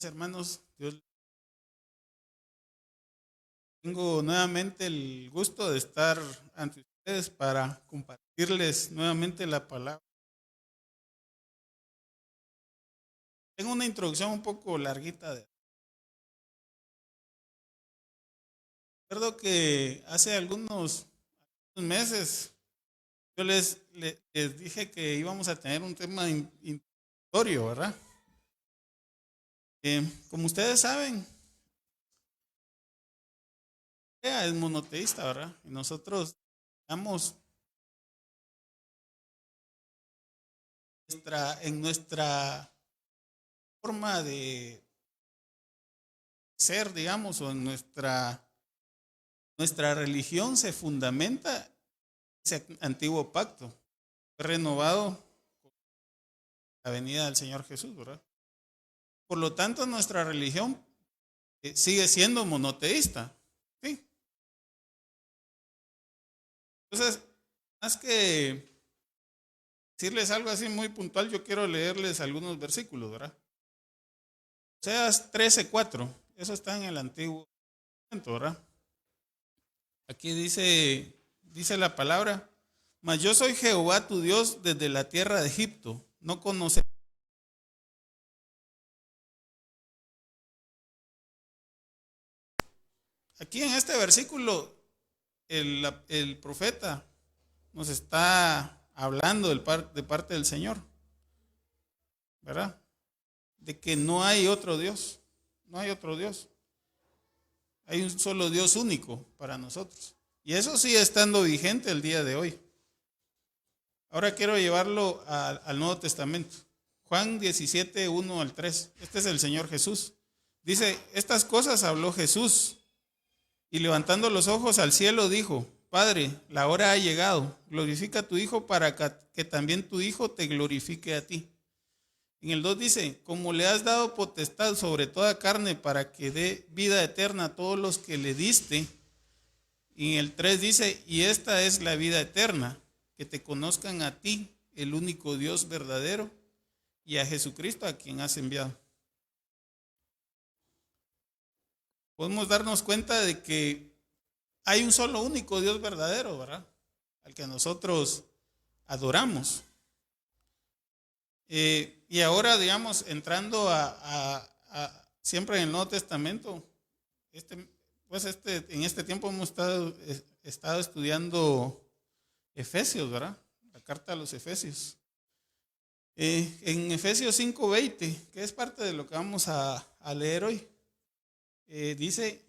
Hermanos, tengo nuevamente el gusto de estar ante ustedes para compartirles nuevamente la palabra. Tengo una introducción un poco larguita. Recuerdo que hace algunos meses yo les dije que íbamos a tener un tema introductorio, ¿verdad? Como ustedes saben, es monoteísta, ¿verdad? Y nosotros estamos en nuestra forma de ser, digamos, o en nuestra religión se fundamenta ese antiguo pacto. Fue renovado con la venida del Señor Jesús, ¿verdad? Por lo tanto, nuestra religión sigue siendo monoteísta, ¿sí? Entonces, más que decirles algo así muy puntual, yo quiero leerles algunos versículos, ¿verdad? Oseas 13:4, eso está en el Antiguo Testamento, ¿verdad? Aquí dice la palabra: mas yo soy Jehová tu Dios desde la tierra de Egipto, no conocerás. Aquí en este versículo el profeta nos está hablando de parte del Señor, ¿verdad? De que no hay otro Dios, no hay otro Dios. Hay un solo Dios único para nosotros. Y eso sigue estando vigente el día de hoy. Ahora quiero llevarlo al Nuevo Testamento. Juan 17, 1 al 3. Este es el Señor Jesús. Dice: estas cosas habló Jesús, y levantando los ojos al cielo dijo: Padre, la hora ha llegado, glorifica a tu Hijo para que también tu Hijo te glorifique a ti. En el 2 dice: como le has dado potestad sobre toda carne para que dé vida eterna a todos los que le diste. Y en el 3 dice: y esta es la vida eterna, que te conozcan a ti, el único Dios verdadero, y a Jesucristo a quien has enviado. Podemos darnos cuenta de que hay un solo único Dios verdadero, ¿verdad? Al que nosotros adoramos. Y ahora, digamos, entrando siempre en el Nuevo Testamento, en este tiempo hemos estado estudiando Efesios, ¿verdad? La carta a los Efesios. En Efesios 5:20, que es parte de lo que vamos a leer hoy, dice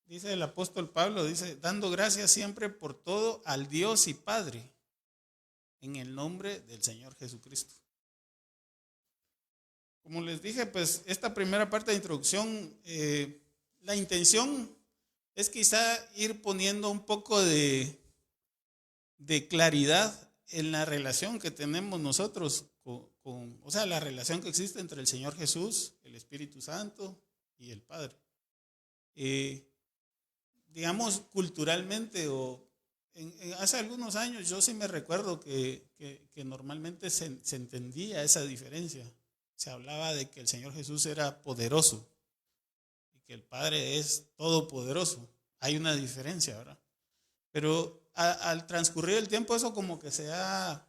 el apóstol Pablo, dice: dando gracias siempre por todo al Dios y Padre, en el nombre del Señor Jesucristo. Como les dije, pues esta primera parte de introducción, la intención es quizá ir poniendo un poco de claridad en la relación que tenemos nosotros o sea, la relación que existe entre el Señor Jesús, el Espíritu Santo y el Padre. Digamos, culturalmente hace algunos años yo sí me recuerdo que normalmente se entendía esa diferencia. Se hablaba de que el Señor Jesús era poderoso y que el Padre es todopoderoso. Hay una diferencia, ¿verdad? Pero al transcurrir el tiempo eso como que se ha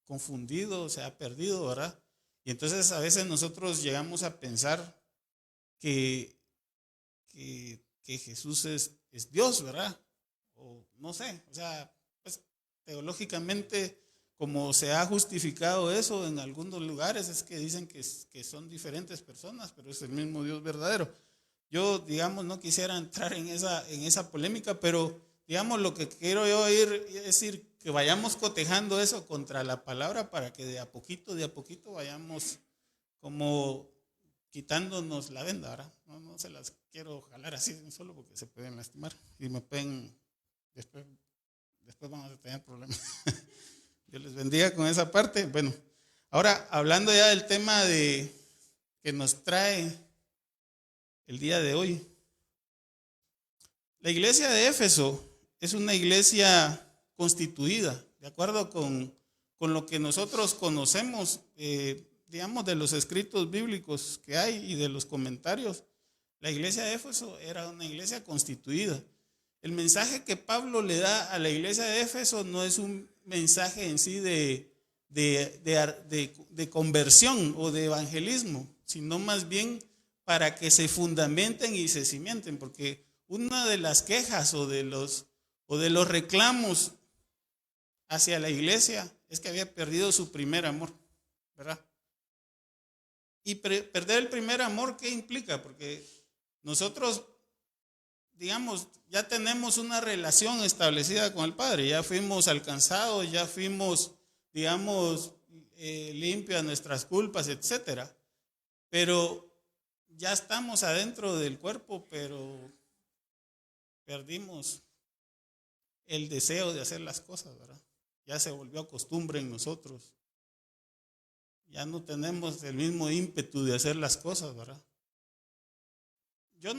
confundido, se ha perdido, ¿verdad? Y entonces a veces nosotros llegamos a pensar que Jesús es Dios, ¿verdad? O no sé, o sea, pues teológicamente, como se ha justificado eso en algunos lugares, es que dicen que son diferentes personas, pero es el mismo Dios verdadero. Yo, digamos, no quisiera entrar en esa polémica, pero digamos, lo que quiero yo es que vayamos cotejando eso contra la palabra para que de a poquito vayamos como quitándonos la venda, ¿verdad? No se las quiero jalar así solo porque se pueden lastimar y me pueden, después vamos a tener problemas. Dios les bendiga con esa parte. Bueno, ahora hablando ya del tema que nos trae el día de hoy. La iglesia de Éfeso es una iglesia constituida, de acuerdo con lo que nosotros conocemos. digamos, de los escritos bíblicos que hay y de los comentarios, la iglesia de Éfeso era una iglesia constituida. El mensaje que Pablo le da a la iglesia de Éfeso no es un mensaje en sí de conversión o de evangelismo, sino más bien para que se fundamenten y se cimienten, porque una de las quejas o de los reclamos hacia la iglesia es que había perdido su primer amor, ¿verdad? Y perder el primer amor, ¿qué implica? Porque nosotros, digamos, ya tenemos una relación establecida con el Padre, ya fuimos alcanzados, ya fuimos, digamos, limpias nuestras culpas, etcétera. Pero ya estamos adentro del cuerpo, pero perdimos el deseo de hacer las cosas, ¿verdad? Ya se volvió costumbre en nosotros. Ya no tenemos el mismo ímpetu de hacer las cosas, ¿verdad? Yo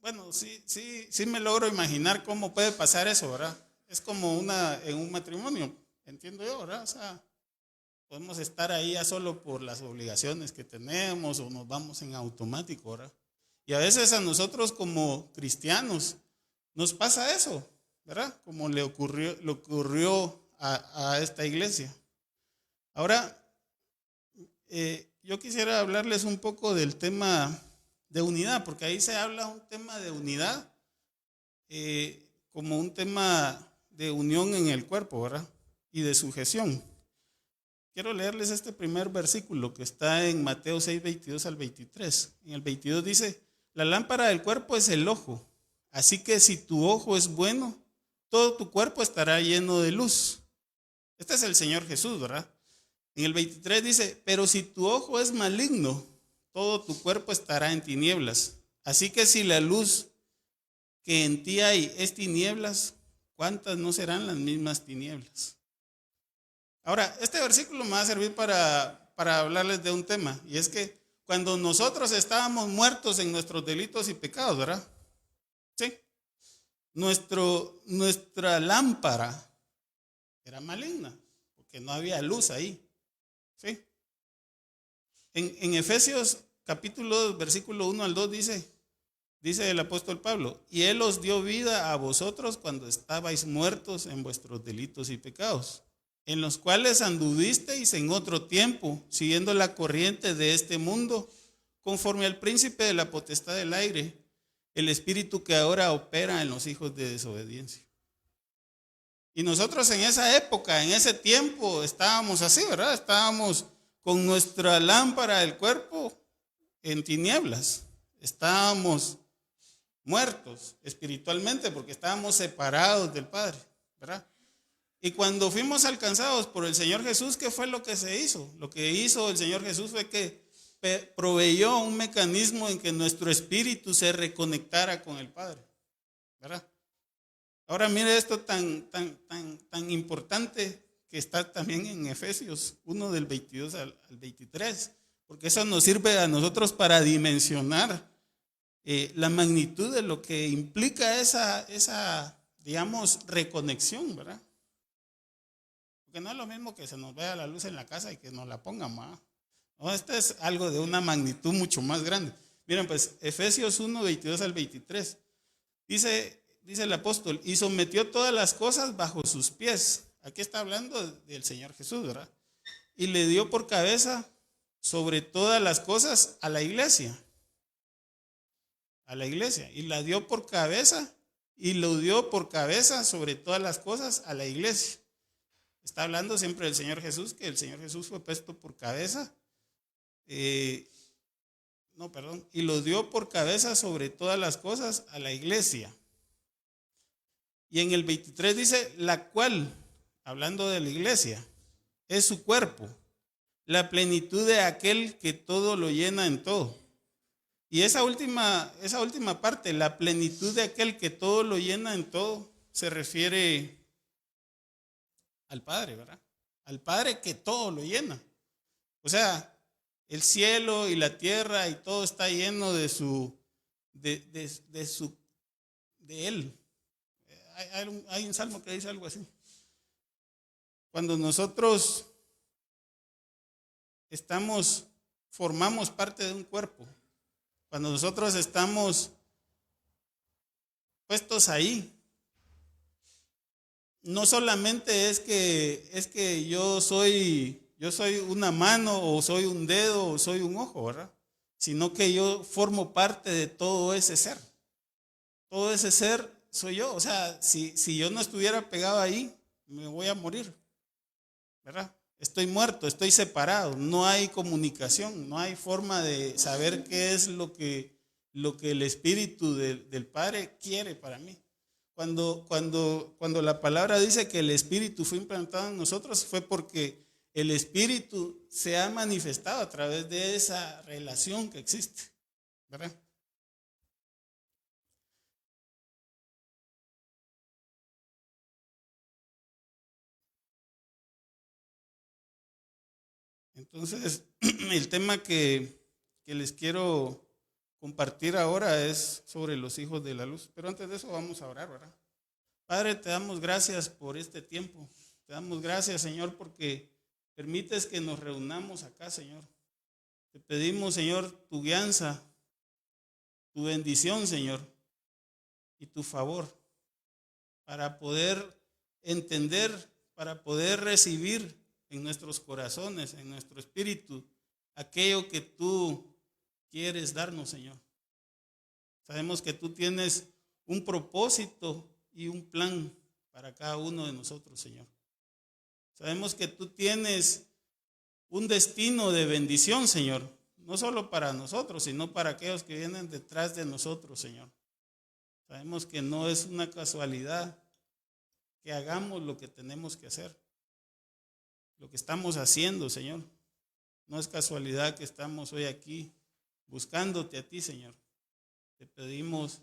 bueno, sí me logro imaginar cómo puede pasar eso, ¿verdad? Es como en un matrimonio, entiendo yo, ¿verdad? O sea, podemos estar ahí ya solo por las obligaciones que tenemos o nos vamos en automático, ¿verdad? Y a veces a nosotros como cristianos nos pasa eso, ¿verdad? Como le ocurrió a esta iglesia. Ahora, yo quisiera hablarles un poco del tema de unidad, porque ahí se habla un tema de unidad como un tema de unión en el cuerpo, ¿verdad? Y de sujeción. Quiero leerles este primer versículo que está en Mateo 6, 22 al 23. En el 22 dice, la lámpara del cuerpo es el ojo, así que si tu ojo es bueno, todo tu cuerpo estará lleno de luz. Este es el Señor Jesús, ¿verdad? En el 23 dice, pero si tu ojo es maligno, todo tu cuerpo estará en tinieblas. Así que si la luz que en ti hay es tinieblas, ¿cuántas no serán las mismas tinieblas? Ahora, este versículo me va a servir para hablarles de un tema, y es que cuando nosotros estábamos muertos en nuestros delitos y pecados, ¿verdad? Sí. Nuestra lámpara era maligna, porque no había luz ahí. ¿Sí? En Efesios capítulo 2, versículo 1 al 2 dice el apóstol Pablo, y Él os dio vida a vosotros cuando estabais muertos en vuestros delitos y pecados, en los cuales anduvisteis en otro tiempo, siguiendo la corriente de este mundo, conforme al príncipe de la potestad del aire, el espíritu que ahora opera en los hijos de desobediencia. Y nosotros en esa época, en ese tiempo, estábamos así, ¿verdad? Estábamos con nuestra lámpara del cuerpo en tinieblas. Estábamos muertos espiritualmente porque estábamos separados del Padre, ¿verdad? Y cuando fuimos alcanzados por el Señor Jesús, ¿qué fue lo que se hizo? Lo que hizo el Señor Jesús fue que proveyó un mecanismo en que nuestro espíritu se reconectara con el Padre, ¿verdad? Ahora mire esto tan importante que está también en Efesios 1 del 22 al 23, porque eso nos sirve a nosotros para dimensionar la magnitud de lo que implica esa, digamos, reconexión, ¿verdad? Porque no es lo mismo que se nos vea la luz en la casa y que nos la pongan más. No, esto es algo de una magnitud mucho más grande. Miren, pues Efesios 1, 22 al 23. Dice el apóstol, y sometió todas las cosas bajo sus pies. Aquí está hablando del Señor Jesús, ¿verdad? Y le dio por cabeza sobre todas las cosas a la iglesia. A la iglesia. Y la dio por cabeza y lo dio por cabeza sobre todas las cosas a la iglesia. Está hablando siempre del Señor Jesús, que el Señor Jesús fue puesto por cabeza. Y lo dio por cabeza sobre todas las cosas a la iglesia. Y en el 23 dice, la cual, hablando de la iglesia, es su cuerpo, la plenitud de aquel que todo lo llena en todo. Y esa última parte, la plenitud de aquel que todo lo llena en todo, se refiere al Padre, ¿verdad? Al Padre que todo lo llena. O sea, el cielo y la tierra y todo está lleno de Él. Hay un salmo que dice algo así. Cuando nosotros formamos parte de un cuerpo. Cuando nosotros estamos puestos ahí, no solamente es que yo soy una mano o soy un dedo o soy un ojo, ¿verdad? Sino que yo formo parte de todo ese ser. Todo ese ser soy yo. O sea, si yo no estuviera pegado ahí, me voy a morir, ¿verdad? Estoy muerto, estoy separado, no hay comunicación, no hay forma de saber qué es lo que el Espíritu del Padre quiere para mí. Cuando la palabra dice que el Espíritu fue implantado en nosotros, fue porque el Espíritu se ha manifestado a través de esa relación que existe, ¿verdad? Entonces, el tema que les quiero compartir ahora es sobre los hijos de la luz. Pero antes de eso vamos a orar, ¿verdad? Padre, te damos gracias por este tiempo. Te damos gracias, Señor, porque permites que nos reunamos acá, Señor. Te pedimos, Señor, tu guianza, tu bendición, Señor, y tu favor para poder entender, para poder recibir en nuestros corazones, en nuestro espíritu, aquello que tú quieres darnos, Señor. Sabemos que tú tienes un propósito y un plan para cada uno de nosotros, Señor. Sabemos que tú tienes un destino de bendición, Señor, no solo para nosotros, sino para aquellos que vienen detrás de nosotros, Señor. Sabemos que no es una casualidad que hagamos lo que tenemos que hacer, lo que estamos haciendo, Señor. No es casualidad que estamos hoy aquí buscándote a ti, Señor. Te pedimos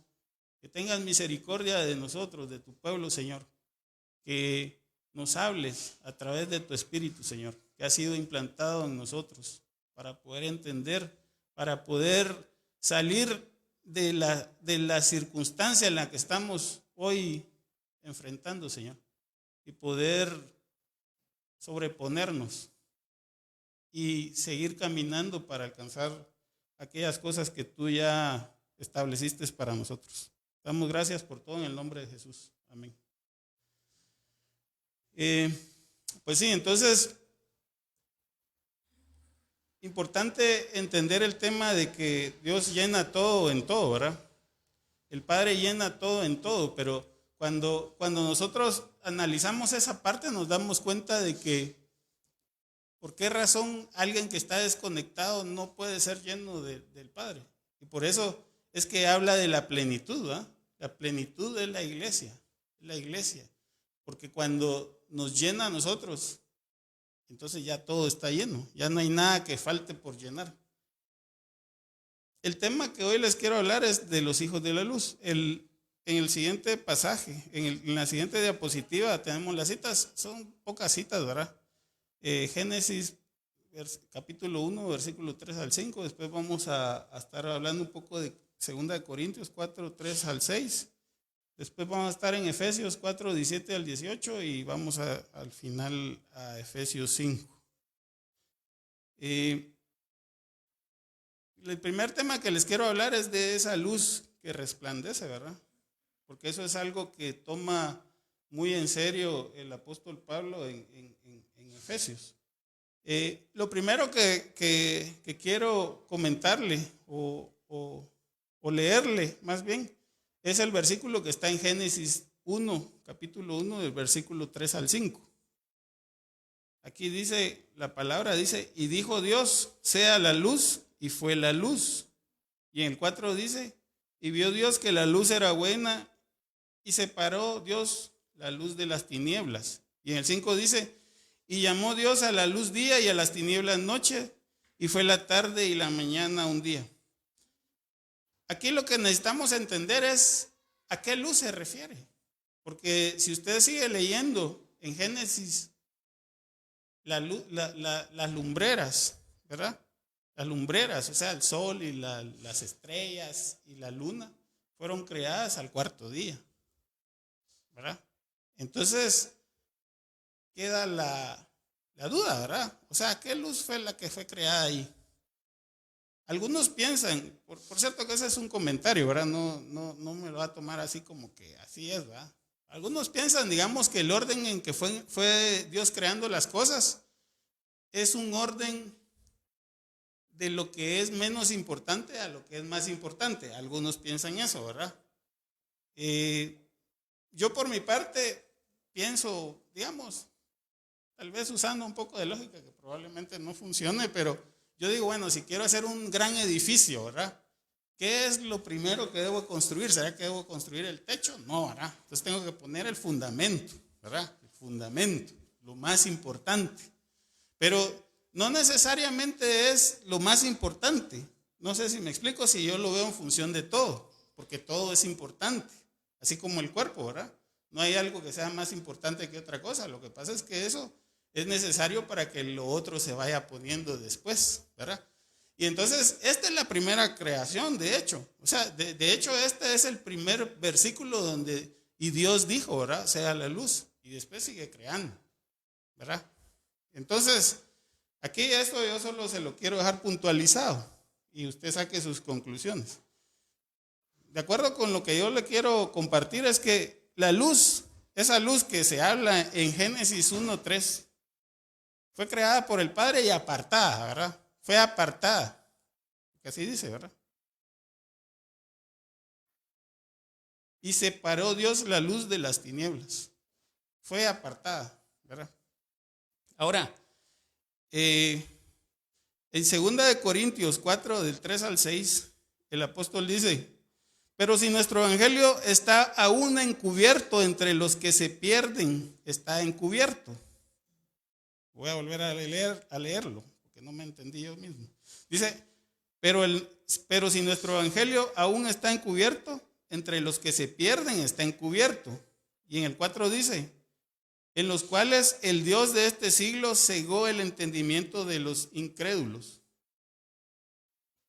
que tengas misericordia de nosotros, de tu pueblo, Señor. Que nos hables a través de tu Espíritu, Señor, que ha sido implantado en nosotros para poder entender, para poder salir de la circunstancia en la que estamos hoy enfrentando, Señor, y poder sobreponernos y seguir caminando para alcanzar aquellas cosas que tú ya estableciste para nosotros. Damos gracias por todo en el nombre de Jesús. Amén. Pues sí, entonces, importante entender el tema de que Dios llena todo en todo, ¿verdad? El Padre llena todo en todo, pero cuando nosotros analizamos esa parte nos damos cuenta de que por qué razón alguien que está desconectado no puede ser lleno del Padre. Y por eso es que habla de la plenitud, ¿verdad? La plenitud es la iglesia. Porque cuando nos llena a nosotros, entonces ya todo está lleno, ya no hay nada que falte por llenar. El tema que hoy les quiero hablar es de los hijos de la luz. En el siguiente pasaje, en la siguiente diapositiva tenemos las citas, son pocas citas, ¿verdad? Génesis capítulo 1, versículo 3 al 5, después vamos a estar hablando un poco de 2 Corintios 4, 3 al 6. Después vamos a estar en Efesios 4, 17 al 18 y vamos al final a Efesios 5. El primer tema que les quiero hablar es de esa luz que resplandece, ¿verdad? Porque eso es algo que toma muy en serio el apóstol Pablo en Efesios. Lo primero que quiero comentarle o leerle más bien es el versículo que está en Génesis 1, capítulo 1, del versículo 3 al 5. Aquí dice, la palabra dice, y dijo Dios, sea la luz, y fue la luz. Y en el 4 dice, y vio Dios que la luz era buena, y separó Dios la luz de las tinieblas. Y en el 5 dice, y llamó Dios a la luz día y a las tinieblas noche, y fue la tarde y la mañana un día. Aquí lo que necesitamos entender es a qué luz se refiere. Porque si usted sigue leyendo en Génesis, las lumbreras, ¿verdad? Las lumbreras, o sea, el sol y las estrellas y la luna fueron creadas al cuarto día, ¿verdad? Entonces queda la duda, ¿verdad? O sea, ¿qué luz fue la que fue creada ahí? Algunos piensan, por cierto que ese es un comentario, ¿verdad? No me lo va a tomar así como que así es, ¿verdad? Algunos piensan, digamos, que el orden en que fue Dios creando las cosas es un orden de lo que es menos importante a lo que es más importante. Algunos piensan eso, ¿verdad? Yo por mi parte pienso, digamos, tal vez usando un poco de lógica que probablemente no funcione, pero yo digo, bueno, si quiero hacer un gran edificio, ¿verdad? ¿Qué es lo primero que debo construir? ¿Será que debo construir el techo? No, ¿verdad? Entonces tengo que poner el fundamento, ¿verdad? El fundamento, lo más importante. Pero no necesariamente es lo más importante. No sé si me explico, si yo lo veo en función de todo, porque todo es importante, así como el cuerpo, ¿verdad? No hay algo que sea más importante que otra cosa. Lo que pasa es que eso es necesario para que lo otro se vaya poniendo después, ¿verdad? Y entonces, esta es la primera creación, de hecho. O sea, de hecho, este es el primer versículo donde, y Dios dijo, ¿verdad? Sea la luz. Y después sigue creando, ¿verdad? Entonces, aquí esto yo solo se lo quiero dejar puntualizado y usted saque sus conclusiones. De acuerdo con lo que yo le quiero compartir es que la luz, esa luz que se habla en Génesis 1:3, fue creada por el Padre y apartada, ¿verdad? Fue apartada, que así dice, ¿verdad? Y separó Dios la luz de las tinieblas. Fue apartada, ¿verdad? Ahora, en 2 Corintios 4, del 3 al 6, el apóstol dice, pero si nuestro evangelio está aún encubierto entre los que se pierden, está encubierto. Voy a volver a leerlo, porque no me entendí yo mismo. Dice, pero si nuestro evangelio aún está encubierto, entre los que se pierden está encubierto. Y en el 4 dice, en los cuales el Dios de este siglo cegó el entendimiento de los incrédulos,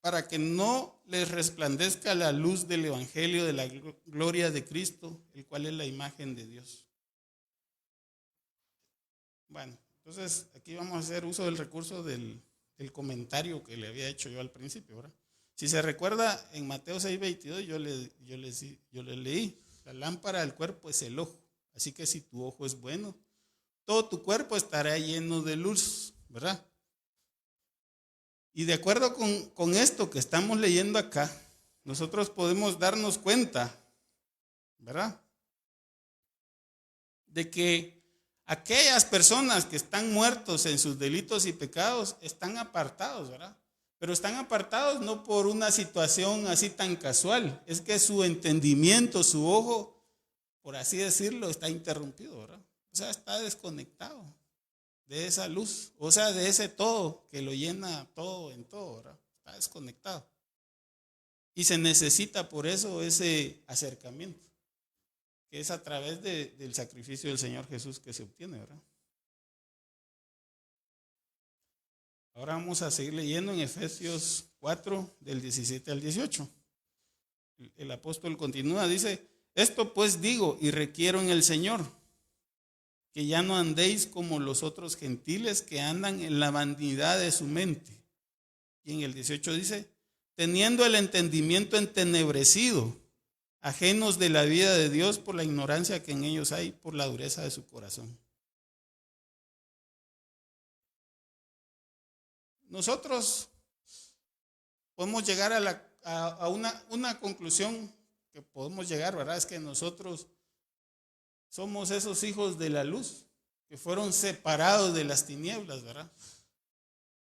para que no les resplandezca la luz del evangelio de la gloria de Cristo, el cual es la imagen de Dios. Bueno, entonces aquí vamos a hacer uso del recurso del comentario que le había hecho yo al principio, ¿verdad? Si se recuerda, en Mateo 6:22 yo le leí, la lámpara del cuerpo es el ojo, así que si tu ojo es bueno, todo tu cuerpo estará lleno de luz, ¿verdad? Y de acuerdo con esto que estamos leyendo acá, nosotros podemos darnos cuenta, ¿verdad? De que aquellas personas que están muertos en sus delitos y pecados están apartados, ¿verdad? Pero están apartados no por una situación así tan casual, es que su entendimiento, su ojo, por así decirlo, está interrumpido, ¿verdad? O sea, está desconectado de esa luz, o sea, de ese todo que lo llena todo en todo, ¿verdad? Está desconectado. Y se necesita por eso ese acercamiento, que es a través del sacrificio del Señor Jesús que se obtiene, ¿verdad? Ahora vamos a seguir leyendo en Efesios 4, del 17 al 18. El apóstol continúa, dice, esto pues digo y requiero en el Señor, que ya no andéis como los otros gentiles que andan en la vanidad de su mente. Y en el 18 dice, teniendo el entendimiento entenebrecido, ajenos de la vida de Dios por la ignorancia que en ellos hay, por la dureza de su corazón. Nosotros podemos llegar a una conclusión que podemos llegar, ¿verdad? Es que nosotros somos esos hijos de la luz que fueron separados de las tinieblas, ¿verdad?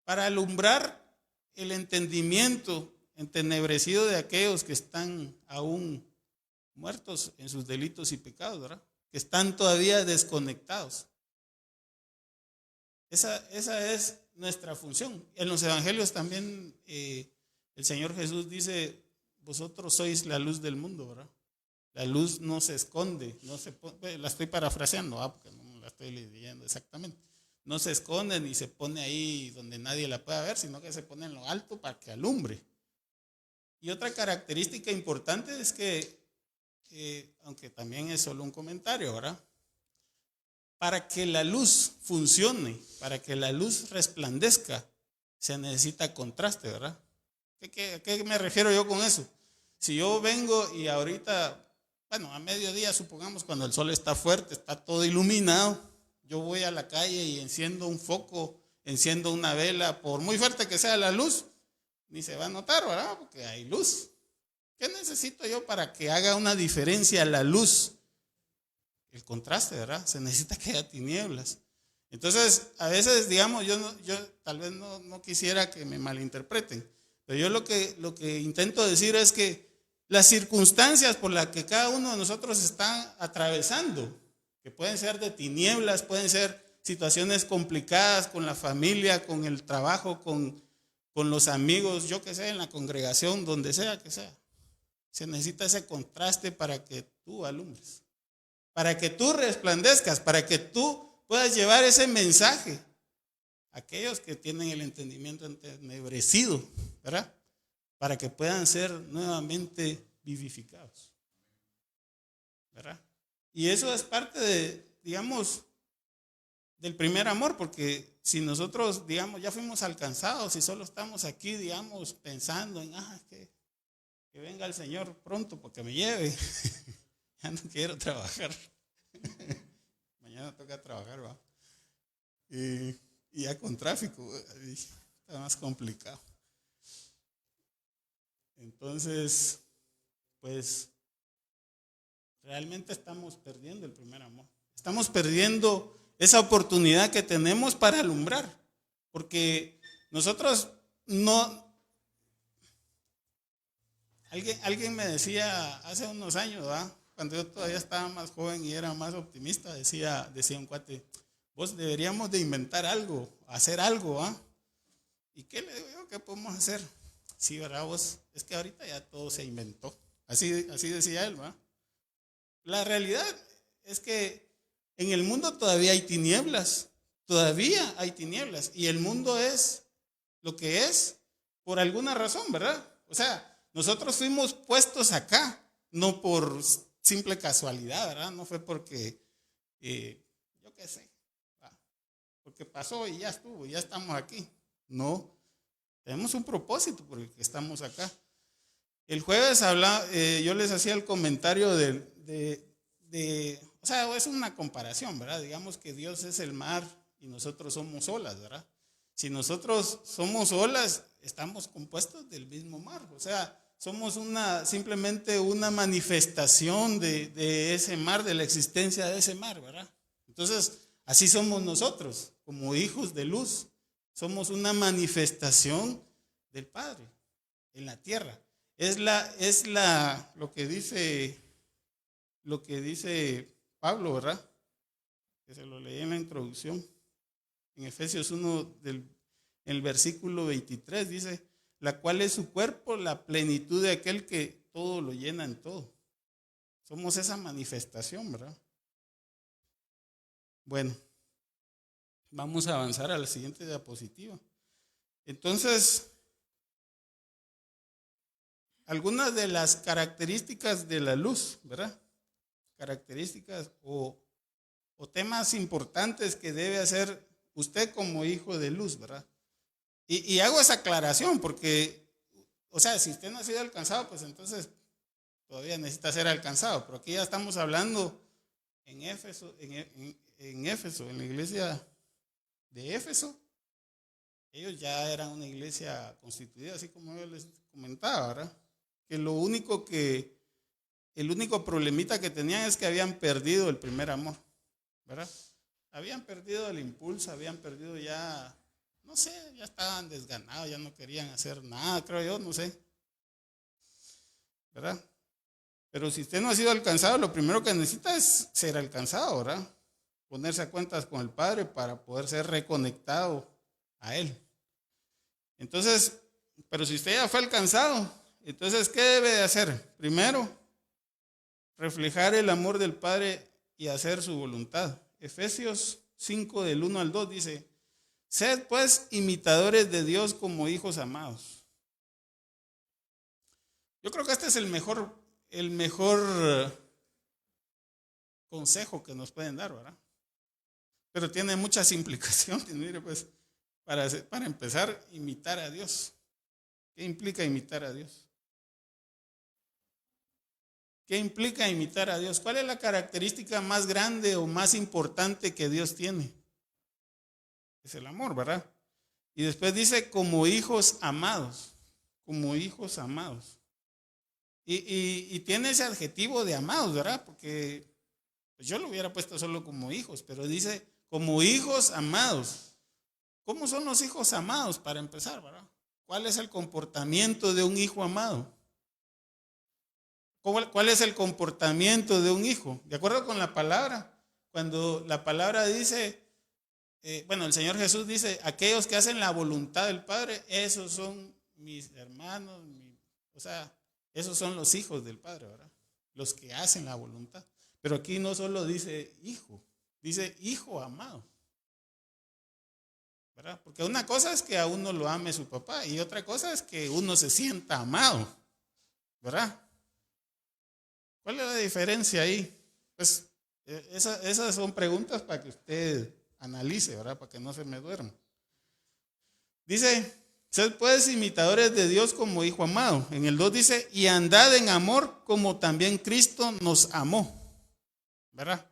Para alumbrar el entendimiento entenebrecido de aquellos que están aún muertos en sus delitos y pecados, ¿verdad? Que están todavía desconectados. Esa es nuestra función. En los evangelios también el Señor Jesús dice, vosotros sois la luz del mundo, ¿verdad? La luz no se esconde, la estoy parafraseando, porque no la estoy leyendo exactamente. No se esconde ni se pone ahí donde nadie la pueda ver, sino que se pone en lo alto para que alumbre. Y otra característica importante es que, aunque también es solo un comentario, ¿verdad? para que la luz funcione, para que la luz resplandezca, se necesita contraste, ¿verdad? ¿A qué me refiero yo con eso? Si yo vengo y ahorita, bueno, a mediodía, supongamos, cuando el sol está fuerte, está todo iluminado, yo voy a la calle y enciendo un foco, enciendo una vela, por muy fuerte que sea la luz, ni se va a notar, ¿verdad? Porque hay luz. ¿Qué necesito yo para que haga una diferencia la luz? El contraste, ¿verdad? Se necesita que haya tinieblas. Entonces, a veces, digamos, yo tal vez no quisiera que me malinterpreten, pero yo lo que intento decir es que las circunstancias por las que cada uno de nosotros está atravesando, que pueden ser de tinieblas, pueden ser situaciones complicadas con la familia, con el trabajo, con los amigos, yo que sé, en la congregación, donde sea que sea. Se necesita ese contraste para que tú alumbres, para que tú resplandezcas, para que tú puedas llevar ese mensaje a aquellos que tienen el entendimiento entenebrecido, ¿verdad? Para que puedan ser nuevamente vivificados, ¿verdad? Y eso es parte de, digamos, del primer amor, porque si nosotros, digamos, ya fuimos alcanzados y solo estamos aquí, digamos, pensando en, que venga el Señor pronto para que me lleve, ya no quiero trabajar. Mañana toca trabajar, ¿va? Y ya con tráfico, está más complicado. Entonces, pues, realmente estamos perdiendo el primer amor. Estamos perdiendo esa oportunidad que tenemos para alumbrar. Porque nosotros no... Alguien me decía hace unos años, ¿va? Cuando yo todavía estaba más joven y era más optimista, decía un cuate, vos deberíamos de inventar algo, hacer algo, ¿ah? ¿Y qué le digo yo? ¿Qué podemos hacer? Sí, ¿verdad vos? Es que ahorita ya todo se inventó. Así decía él, ¿va? La realidad es que en el mundo todavía hay tinieblas, y el mundo es lo que es por alguna razón, ¿verdad? O sea, nosotros fuimos puestos acá, no por simple casualidad, ¿verdad? No fue porque, yo qué sé, porque pasó y ya estuvo, ya estamos aquí. No, tenemos un propósito por el que estamos acá. El jueves yo les hacía el comentario o sea, es una comparación, ¿verdad? Digamos que Dios es el mar y nosotros somos olas, ¿verdad? Si nosotros somos olas, estamos compuestos del mismo mar, o sea, somos simplemente una manifestación de ese mar, de la existencia de ese mar, ¿verdad? Entonces, así somos nosotros, como hijos de luz, somos una manifestación del Padre en la tierra. Es lo que dice Pablo, ¿verdad? Que se lo leí en la introducción. En Efesios 1, en el versículo 23, dice, la cual es su cuerpo, la plenitud de aquel que todo lo llena en todo. Somos esa manifestación, ¿verdad? Bueno, vamos a avanzar a la siguiente diapositiva. Entonces, algunas de las características de la luz, ¿verdad? Características o temas importantes que debe hacer usted como hijo de luz, ¿verdad? Y hago esa aclaración porque, o sea, si usted no ha sido alcanzado, pues entonces todavía necesita ser alcanzado. Pero aquí ya estamos hablando en Éfeso, en la iglesia de Éfeso. Ellos ya eran una iglesia constituida, así como yo les comentaba, ¿verdad? Que el único problemita que tenían es que habían perdido el primer amor, ¿verdad? Habían perdido el impulso, habían perdido ya, no sé, ya estaban desganados, ya no querían hacer nada, creo yo, no sé, ¿verdad? Pero si usted no ha sido alcanzado, lo primero que necesita es ser alcanzado, ¿verdad? Ponerse a cuentas con el Padre para poder ser reconectado a Él. Entonces, pero si usted ya fue alcanzado, entonces, ¿qué debe de hacer? Primero, reflejar el amor del Padre y hacer su voluntad. Efesios 5 del 1 al 2 dice, sed pues imitadores de Dios como hijos amados. Yo creo que este es el mejor consejo que nos pueden dar, ¿verdad? pero tiene muchas implicaciones. Mire, pues, para empezar, imitar a Dios. ¿Qué implica imitar a Dios? ¿Qué implica imitar a Dios? ¿Cuál es la característica más grande o más importante que Dios tiene? Es el amor, ¿verdad? Y después dice, como hijos amados, como hijos amados. Y tiene ese adjetivo de amados, ¿verdad? Porque pues yo lo hubiera puesto solo como hijos, pero dice, como hijos amados. ¿Cómo son los hijos amados para empezar, verdad? ¿Cuál es el comportamiento de un hijo amado? ¿Cuál es el comportamiento de un hijo? De acuerdo con la palabra, cuando la palabra dice, el Señor Jesús dice, aquellos que hacen la voluntad del Padre, esos son mis hermanos, o sea, esos son los hijos del Padre, ¿verdad? Los que hacen la voluntad. Pero aquí no solo dice hijo, dice hijo amado, ¿verdad? Porque una cosa es que a uno lo ame su papá y otra cosa es que uno se sienta amado, ¿verdad? ¿Cuál es la diferencia ahí? Pues esas son preguntas para que usted analice, ¿verdad? Para que no se me duerma. Dice, sed pues imitadores de Dios como hijo amado. En el 2 dice, y andad en amor como también Cristo nos amó, ¿verdad?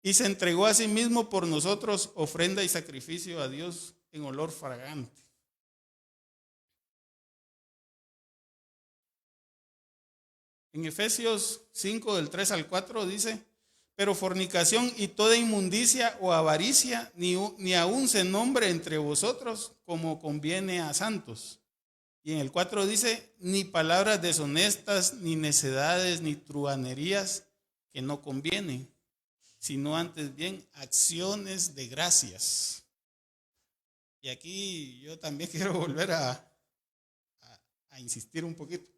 Y se entregó a sí mismo por nosotros, ofrenda y sacrificio a Dios en olor fragante. En Efesios 5, del 3 al 4 dice, pero fornicación y toda inmundicia o avaricia ni aún se nombre entre vosotros como conviene a santos. Y en el 4 dice, ni palabras deshonestas, ni necedades, ni truhanerías que no convienen, sino antes bien acciones de gracias. Y aquí yo también quiero volver a insistir un poquito.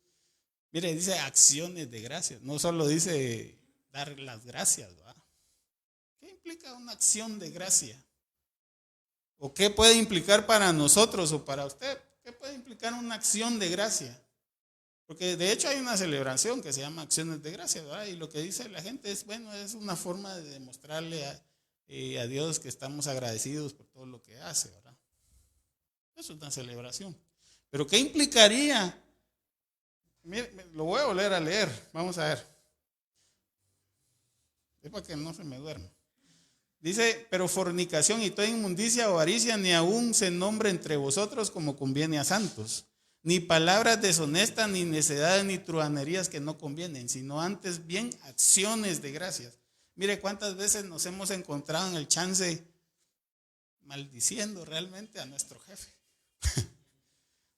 Mire, dice acciones de gracias, no solo dice dar las gracias, ¿verdad? ¿Qué implica una acción de gracia? ¿O qué puede implicar para nosotros o para usted? ¿Qué puede implicar una acción de gracia? Porque de hecho hay una celebración que se llama acciones de gracia, ¿verdad? Y lo que dice la gente es, bueno, es una forma de demostrarle a Dios que estamos agradecidos por todo lo que hace, ¿verdad? Eso es una celebración. Pero ¿qué implicaría? Mire, lo voy a volver a leer, vamos a ver. Es para que no se me duerma. Dice, pero fornicación y toda inmundicia o avaricia ni aún se nombre entre vosotros como conviene a santos. Ni palabras deshonestas, ni necedades, ni truhanerías que no convienen, sino antes bien acciones de gracias. Mire cuántas veces nos hemos encontrado en el chance maldiciendo realmente a nuestro jefe.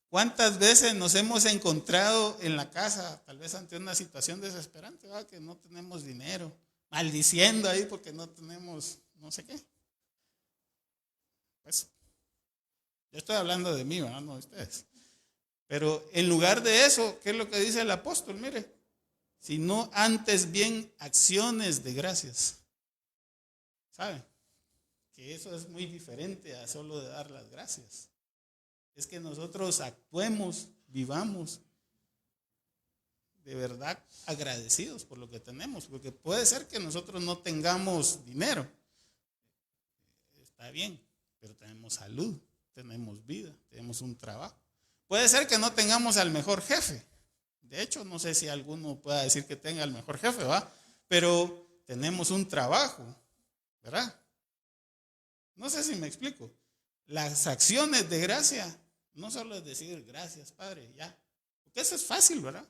¿Cuántas veces nos hemos encontrado en la casa, tal vez ante una situación desesperante, ¿verdad? Que no tenemos dinero, maldiciendo ahí porque no tenemos no sé qué? Pues yo estoy hablando de mí, ¿verdad? No de ustedes. Pero en lugar de eso, ¿qué es lo que dice el apóstol? Mire, sino antes bien acciones de gracias. ¿Sabe? Que eso es muy diferente a solo de dar las gracias. Es que nosotros actuemos, vivamos de verdad agradecidos por lo que tenemos, porque puede ser que nosotros no tengamos dinero, está bien, pero tenemos salud, tenemos vida, tenemos un trabajo. Puede ser que no tengamos al mejor jefe, de hecho no sé si alguno pueda decir que tenga el mejor jefe, ¿va? Pero tenemos un trabajo, ¿verdad? No sé si me explico. Las acciones de gracia no solo es decir gracias, Padre, ya. Porque eso es fácil, ¿verdad?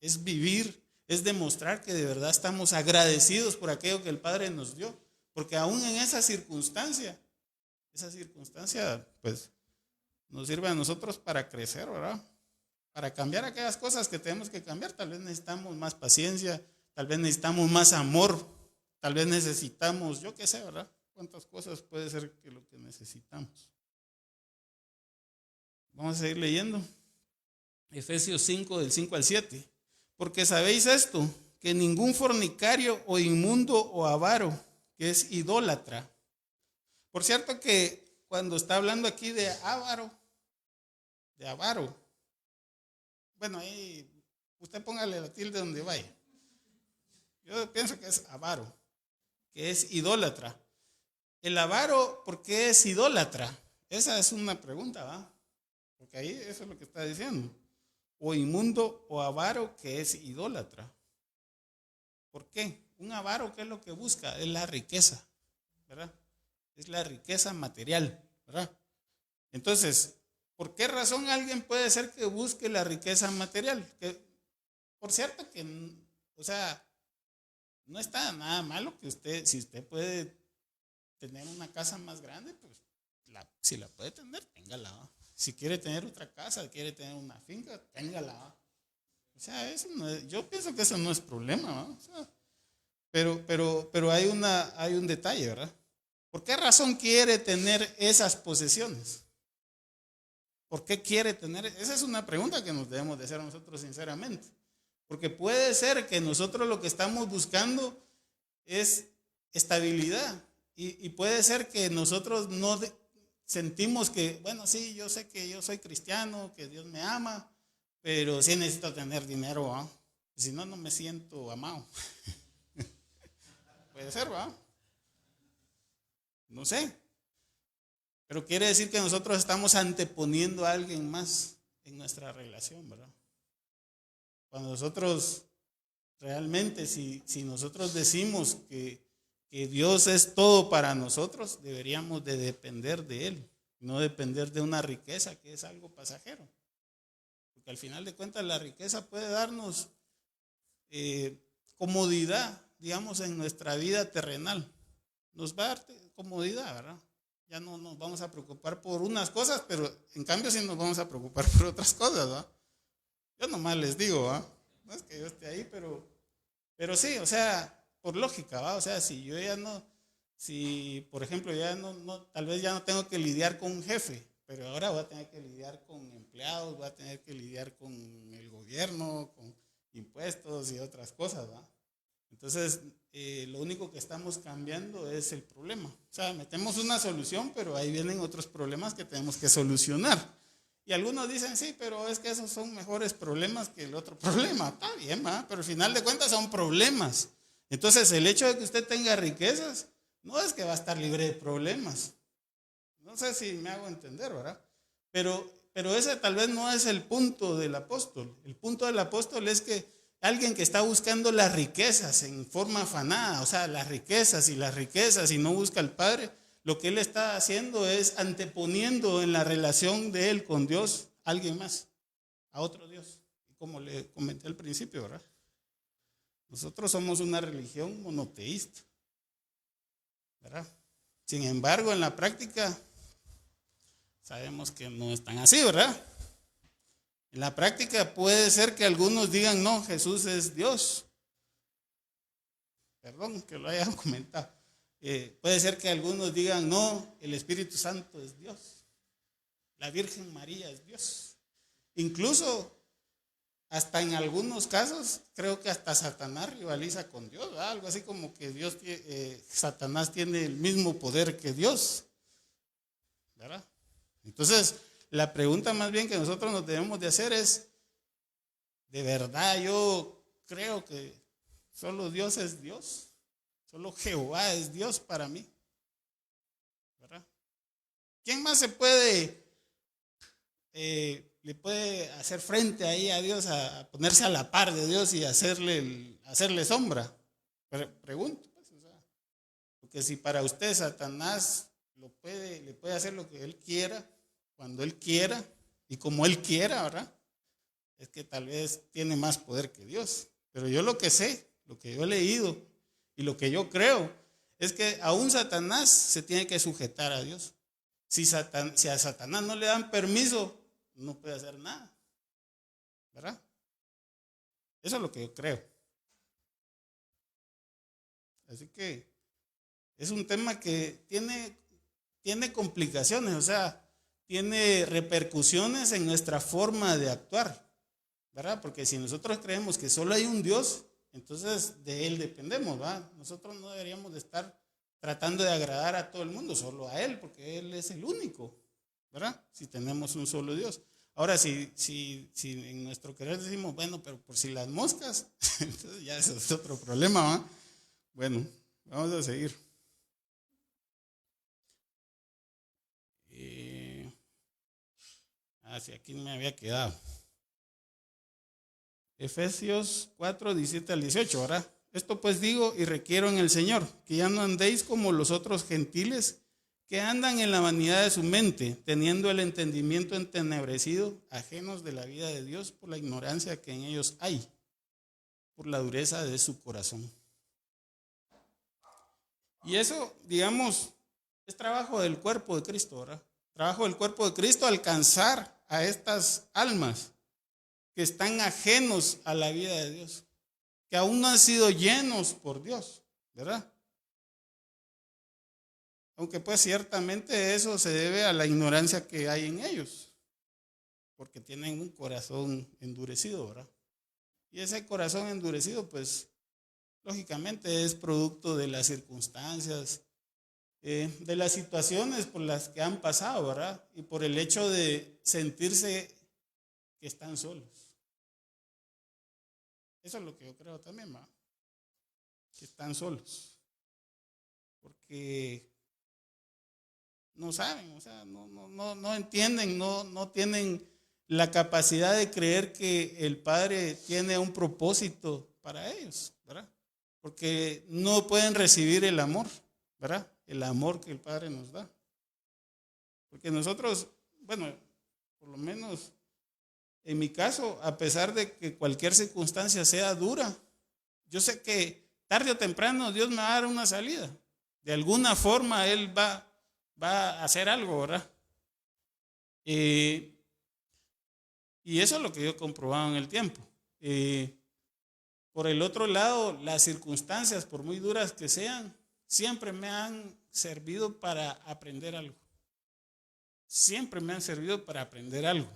Es vivir, es demostrar que de verdad estamos agradecidos por aquello que el Padre nos dio. Porque aún en esa circunstancia pues nos sirve a nosotros para crecer, ¿verdad? Para cambiar aquellas cosas que tenemos que cambiar. Tal vez necesitamos más paciencia, tal vez necesitamos más amor, tal vez necesitamos, yo qué sé, ¿verdad? ¿Cuántas cosas puede ser que lo que necesitamos? Vamos a seguir leyendo. Efesios 5, del 5 al 7. Porque sabéis esto, que ningún fornicario o inmundo o avaro, que es idólatra. Por cierto que cuando está hablando aquí de avaro, bueno, ahí usted póngale la tilde donde vaya. Yo pienso que es avaro, que es idólatra. El avaro, ¿por qué es idólatra? Esa es una pregunta, ¿va? Porque ahí eso es lo que está diciendo. O inmundo o avaro que es idólatra. ¿Por qué? Un avaro, ¿qué es lo que busca? Es la riqueza, ¿verdad? Es la riqueza material, ¿verdad? Entonces, ¿por qué razón alguien puede ser que busque la riqueza material? Que, por cierto que, o sea, no está nada malo que usted, si usted puede tener una casa más grande, pues si la puede tener, téngala, ¿va? Si quiere tener otra casa, quiere tener una finca, téngala, ¿va? O sea, eso no es, yo pienso que eso no es problema, ¿va? O sea, pero hay un detalle, ¿verdad? ¿Por qué razón quiere tener esas posesiones? ¿Por qué quiere tener? Esa es una pregunta que nos debemos de hacer nosotros sinceramente. Porque puede ser que nosotros lo que estamos buscando es estabilidad. Y puede ser que nosotros no sentimos que, bueno, sí, yo sé que yo soy cristiano, que Dios me ama, pero sí necesito tener dinero, ¿va? Si no, no me siento amado. Puede ser, ¿va? No sé. Pero quiere decir que nosotros estamos anteponiendo a alguien más en nuestra relación, ¿verdad? Cuando nosotros realmente, si nosotros decimos que Dios es todo para nosotros, deberíamos de depender de Él, no depender de una riqueza que es algo pasajero. Porque al final de cuentas la riqueza puede darnos comodidad, digamos, en nuestra vida terrenal. Nos va a dar comodidad, ¿verdad? Ya no nos vamos a preocupar por unas cosas, pero en cambio sí nos vamos a preocupar por otras cosas, ¿va? Yo nomás les digo, ¿va? No es que yo esté ahí, pero sí, o sea, por lógica, ¿va? O sea, si yo ya no, si por ejemplo ya tal vez ya no tengo que lidiar con un jefe, pero ahora voy a tener que lidiar con empleados, voy a tener que lidiar con el gobierno, con impuestos y otras cosas, ¿va? Entonces, lo único que estamos cambiando es el problema. O sea, metemos una solución, pero ahí vienen otros problemas que tenemos que solucionar. Y algunos dicen, sí, pero es que esos son mejores problemas que el otro problema. Está bien, ¿va? Pero al final de cuentas son problemas. Entonces, el hecho de que usted tenga riquezas no es que va a estar libre de problemas. No sé si me hago entender, ¿verdad? Pero ese tal vez no es el punto del apóstol. El punto del apóstol es que alguien que está buscando las riquezas en forma afanada, o sea, las riquezas y no busca al Padre, lo que él está haciendo es anteponiendo en la relación de él con Dios a alguien más, a otro Dios. Como le comenté al principio, ¿verdad? Nosotros somos una religión monoteísta, ¿verdad? Sin embargo, en la práctica sabemos que no es tan así, ¿verdad? En la práctica puede ser que algunos digan, no, Jesús es Dios. Perdón que lo hayan comentado. Puede ser que algunos digan, no, el Espíritu Santo es Dios. La Virgen María es Dios. Incluso, hasta en algunos casos, creo que hasta Satanás rivaliza con Dios, ¿verdad? Algo así como que Satanás tiene el mismo poder que Dios, ¿verdad? Entonces, la pregunta más bien que nosotros nos debemos de hacer es, ¿de verdad yo creo que solo Dios es Dios? Solo Jehová es Dios para mí, ¿verdad? ¿Quién más le puede hacer frente ahí a Dios, a ponerse a la par de Dios y hacerle sombra? Pregunto, pues, o sea, porque si para usted Satanás le puede hacer lo que él quiera, cuando él quiera y como él quiera, ¿verdad? Es que tal vez tiene más poder que Dios. Pero yo lo que sé, lo que yo he leído y lo que yo creo es que aún Satanás se tiene que sujetar a Dios. Si a Satanás no le dan permiso, no puede hacer nada, ¿verdad? Eso es lo que yo creo. Así que es un tema que tiene complicaciones, o sea, tiene repercusiones en nuestra forma de actuar, ¿verdad? Porque si nosotros creemos que solo hay un Dios, entonces de Él dependemos, ¿verdad? Nosotros no deberíamos de estar tratando de agradar a todo el mundo, solo a Él, porque Él es el único, ¿verdad? Si tenemos un solo Dios. Ahora, si en nuestro querer decimos, bueno, pero por si las moscas, entonces ya eso es otro problema, ¿va? Bueno, vamos a seguir. Ah, sí, aquí me había quedado. Efesios 4, 17 al 18, ¿verdad? Esto pues digo y requiero en el Señor, que ya no andéis como los otros gentiles que andan en la vanidad de su mente, teniendo el entendimiento entenebrecido, ajenos de la vida de Dios por la ignorancia que en ellos hay, por la dureza de su corazón. Y eso, digamos, es trabajo del cuerpo de Cristo, ¿verdad? Trabajo del cuerpo de Cristo alcanzar a estas almas que están ajenos a la vida de Dios, que aún no han sido llenos por Dios, ¿verdad? Aunque pues ciertamente eso se debe a la ignorancia que hay en ellos, porque tienen un corazón endurecido, ¿verdad? Y ese corazón endurecido, pues lógicamente es producto de las circunstancias, de las situaciones por las que han pasado, ¿verdad? Y por el hecho de sentirse que están solos. Eso es lo que yo creo también, ¿verdad? Que están solos. Porque no saben, o sea, no entienden, no tienen la capacidad de creer que el Padre tiene un propósito para ellos, ¿verdad? Porque no pueden recibir el amor, ¿verdad? El amor que el Padre nos da. Porque nosotros, bueno, por lo menos en mi caso, a pesar de que cualquier circunstancia sea dura, yo sé que tarde o temprano Dios me va a dar una salida. De alguna forma Él va a hacer algo, ¿verdad? Y eso es lo que yo he comprobado en el tiempo. Por el otro lado, las circunstancias, por muy duras que sean, siempre me han servido para aprender algo. Siempre me han servido para aprender algo.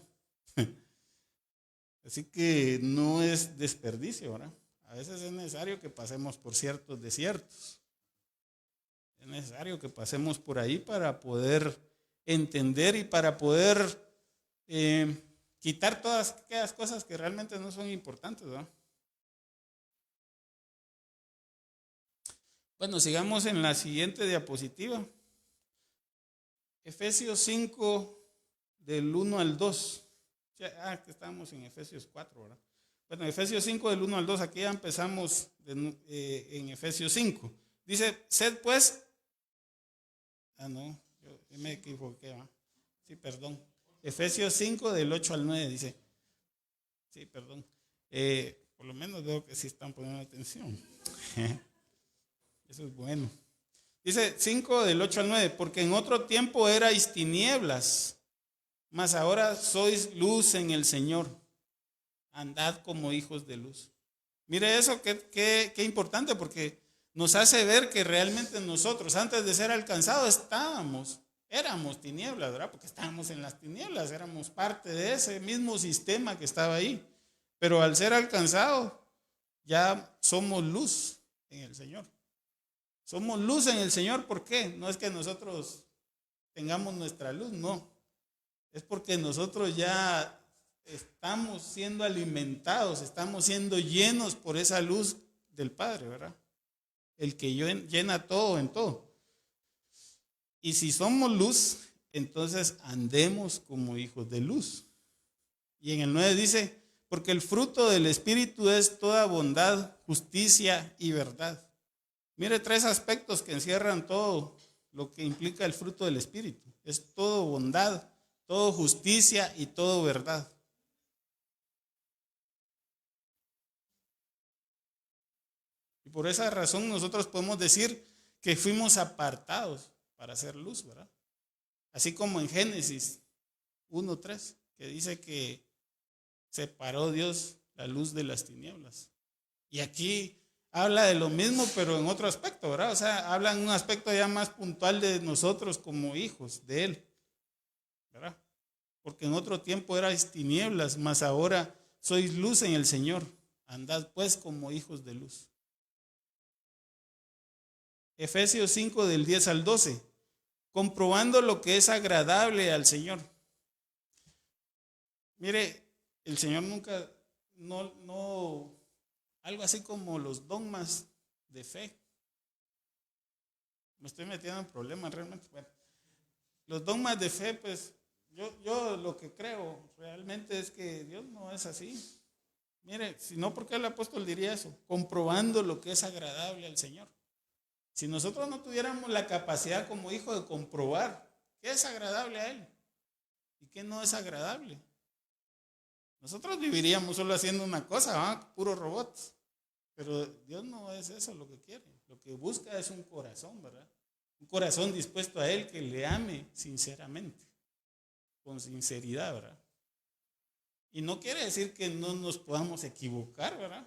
Así que no es desperdicio, ¿verdad? A veces es necesario que pasemos por ciertos desiertos. Es necesario que pasemos por ahí para poder entender y para poder quitar todas aquellas cosas que realmente no son importantes, ¿verdad? Bueno, sigamos en la siguiente diapositiva. Efesios 5, del 1 al 2. Que estamos en Efesios 4, ¿verdad? Bueno, Efesios 5, del 1 al 2, aquí ya empezamos en Efesios 5. Dice, sed pues, no, yo me equivoqué, ¿va? Sí, perdón. Efesios 5, del 8 al 9, dice. Sí, perdón. Por lo menos veo que sí están poniendo atención. Eso es bueno. Dice 5 del 8 al 9, porque en otro tiempo erais tinieblas, mas ahora sois luz en el Señor. Andad como hijos de luz. Mire eso, qué importante, porque nos hace ver que realmente nosotros, antes de ser alcanzados, éramos tinieblas, ¿verdad? Porque estábamos en las tinieblas, éramos parte de ese mismo sistema que estaba ahí. Pero al ser alcanzados, ya somos luz en el Señor. Somos luz en el Señor, ¿por qué? No es que nosotros tengamos nuestra luz, no. Es porque nosotros ya estamos siendo alimentados, estamos siendo llenos por esa luz del Padre, ¿verdad? El que llena todo en todo. Y si somos luz, entonces andemos como hijos de luz. Y en el 9 dice, porque el fruto del Espíritu es toda bondad, justicia y verdad. Mire, 3 aspectos que encierran todo lo que implica el fruto del Espíritu. Es todo bondad, todo justicia y todo verdad. Y por esa razón nosotros podemos decir que fuimos apartados para hacer luz, ¿verdad? Así como en Génesis 1:3, que dice que separó Dios la luz de las tinieblas. Y aquí habla de lo mismo, pero en otro aspecto, ¿verdad? O sea, habla en un aspecto ya más puntual de nosotros como hijos de Él, ¿verdad? Porque en otro tiempo erais tinieblas, mas ahora sois luz en el Señor. Andad pues como hijos de luz. Efesios 5, del 10 al 12. Comprobando lo que es agradable al Señor. Mire, el Señor nunca, algo así como los dogmas de fe. Me estoy metiendo en problemas realmente. Bueno, los dogmas de fe, pues, yo lo que creo realmente es que Dios no es así. Mire, si no, ¿por qué el apóstol diría eso? Comprobando lo que es agradable al Señor. Si nosotros no tuviéramos la capacidad como hijo de comprobar qué es agradable a Él y qué no es agradable, nosotros viviríamos solo haciendo una cosa, ¿va? Puros robots. Pero Dios no es eso lo que quiere. Lo que busca es un corazón, ¿verdad? Un corazón dispuesto a Él que le ame sinceramente, con sinceridad, ¿verdad? Y no quiere decir que no nos podamos equivocar, ¿verdad?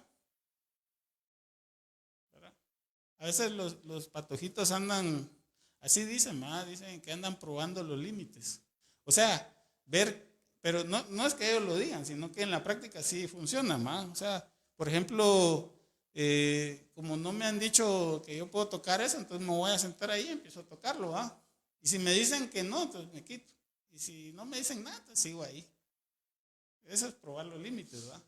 ¿Verdad? A veces los patojitos andan, así dicen, ¿verdad? Dicen que andan probando los límites. O sea, ver, pero no es que ellos lo digan, sino que en la práctica sí funciona, ¿verdad? O sea, por ejemplo, como no me han dicho que yo puedo tocar eso, entonces me voy a sentar ahí y empiezo a tocarlo, ¿va? Y si me dicen que no, entonces me quito. Y si no me dicen nada, entonces sigo ahí. Eso es probar los límites, ¿va?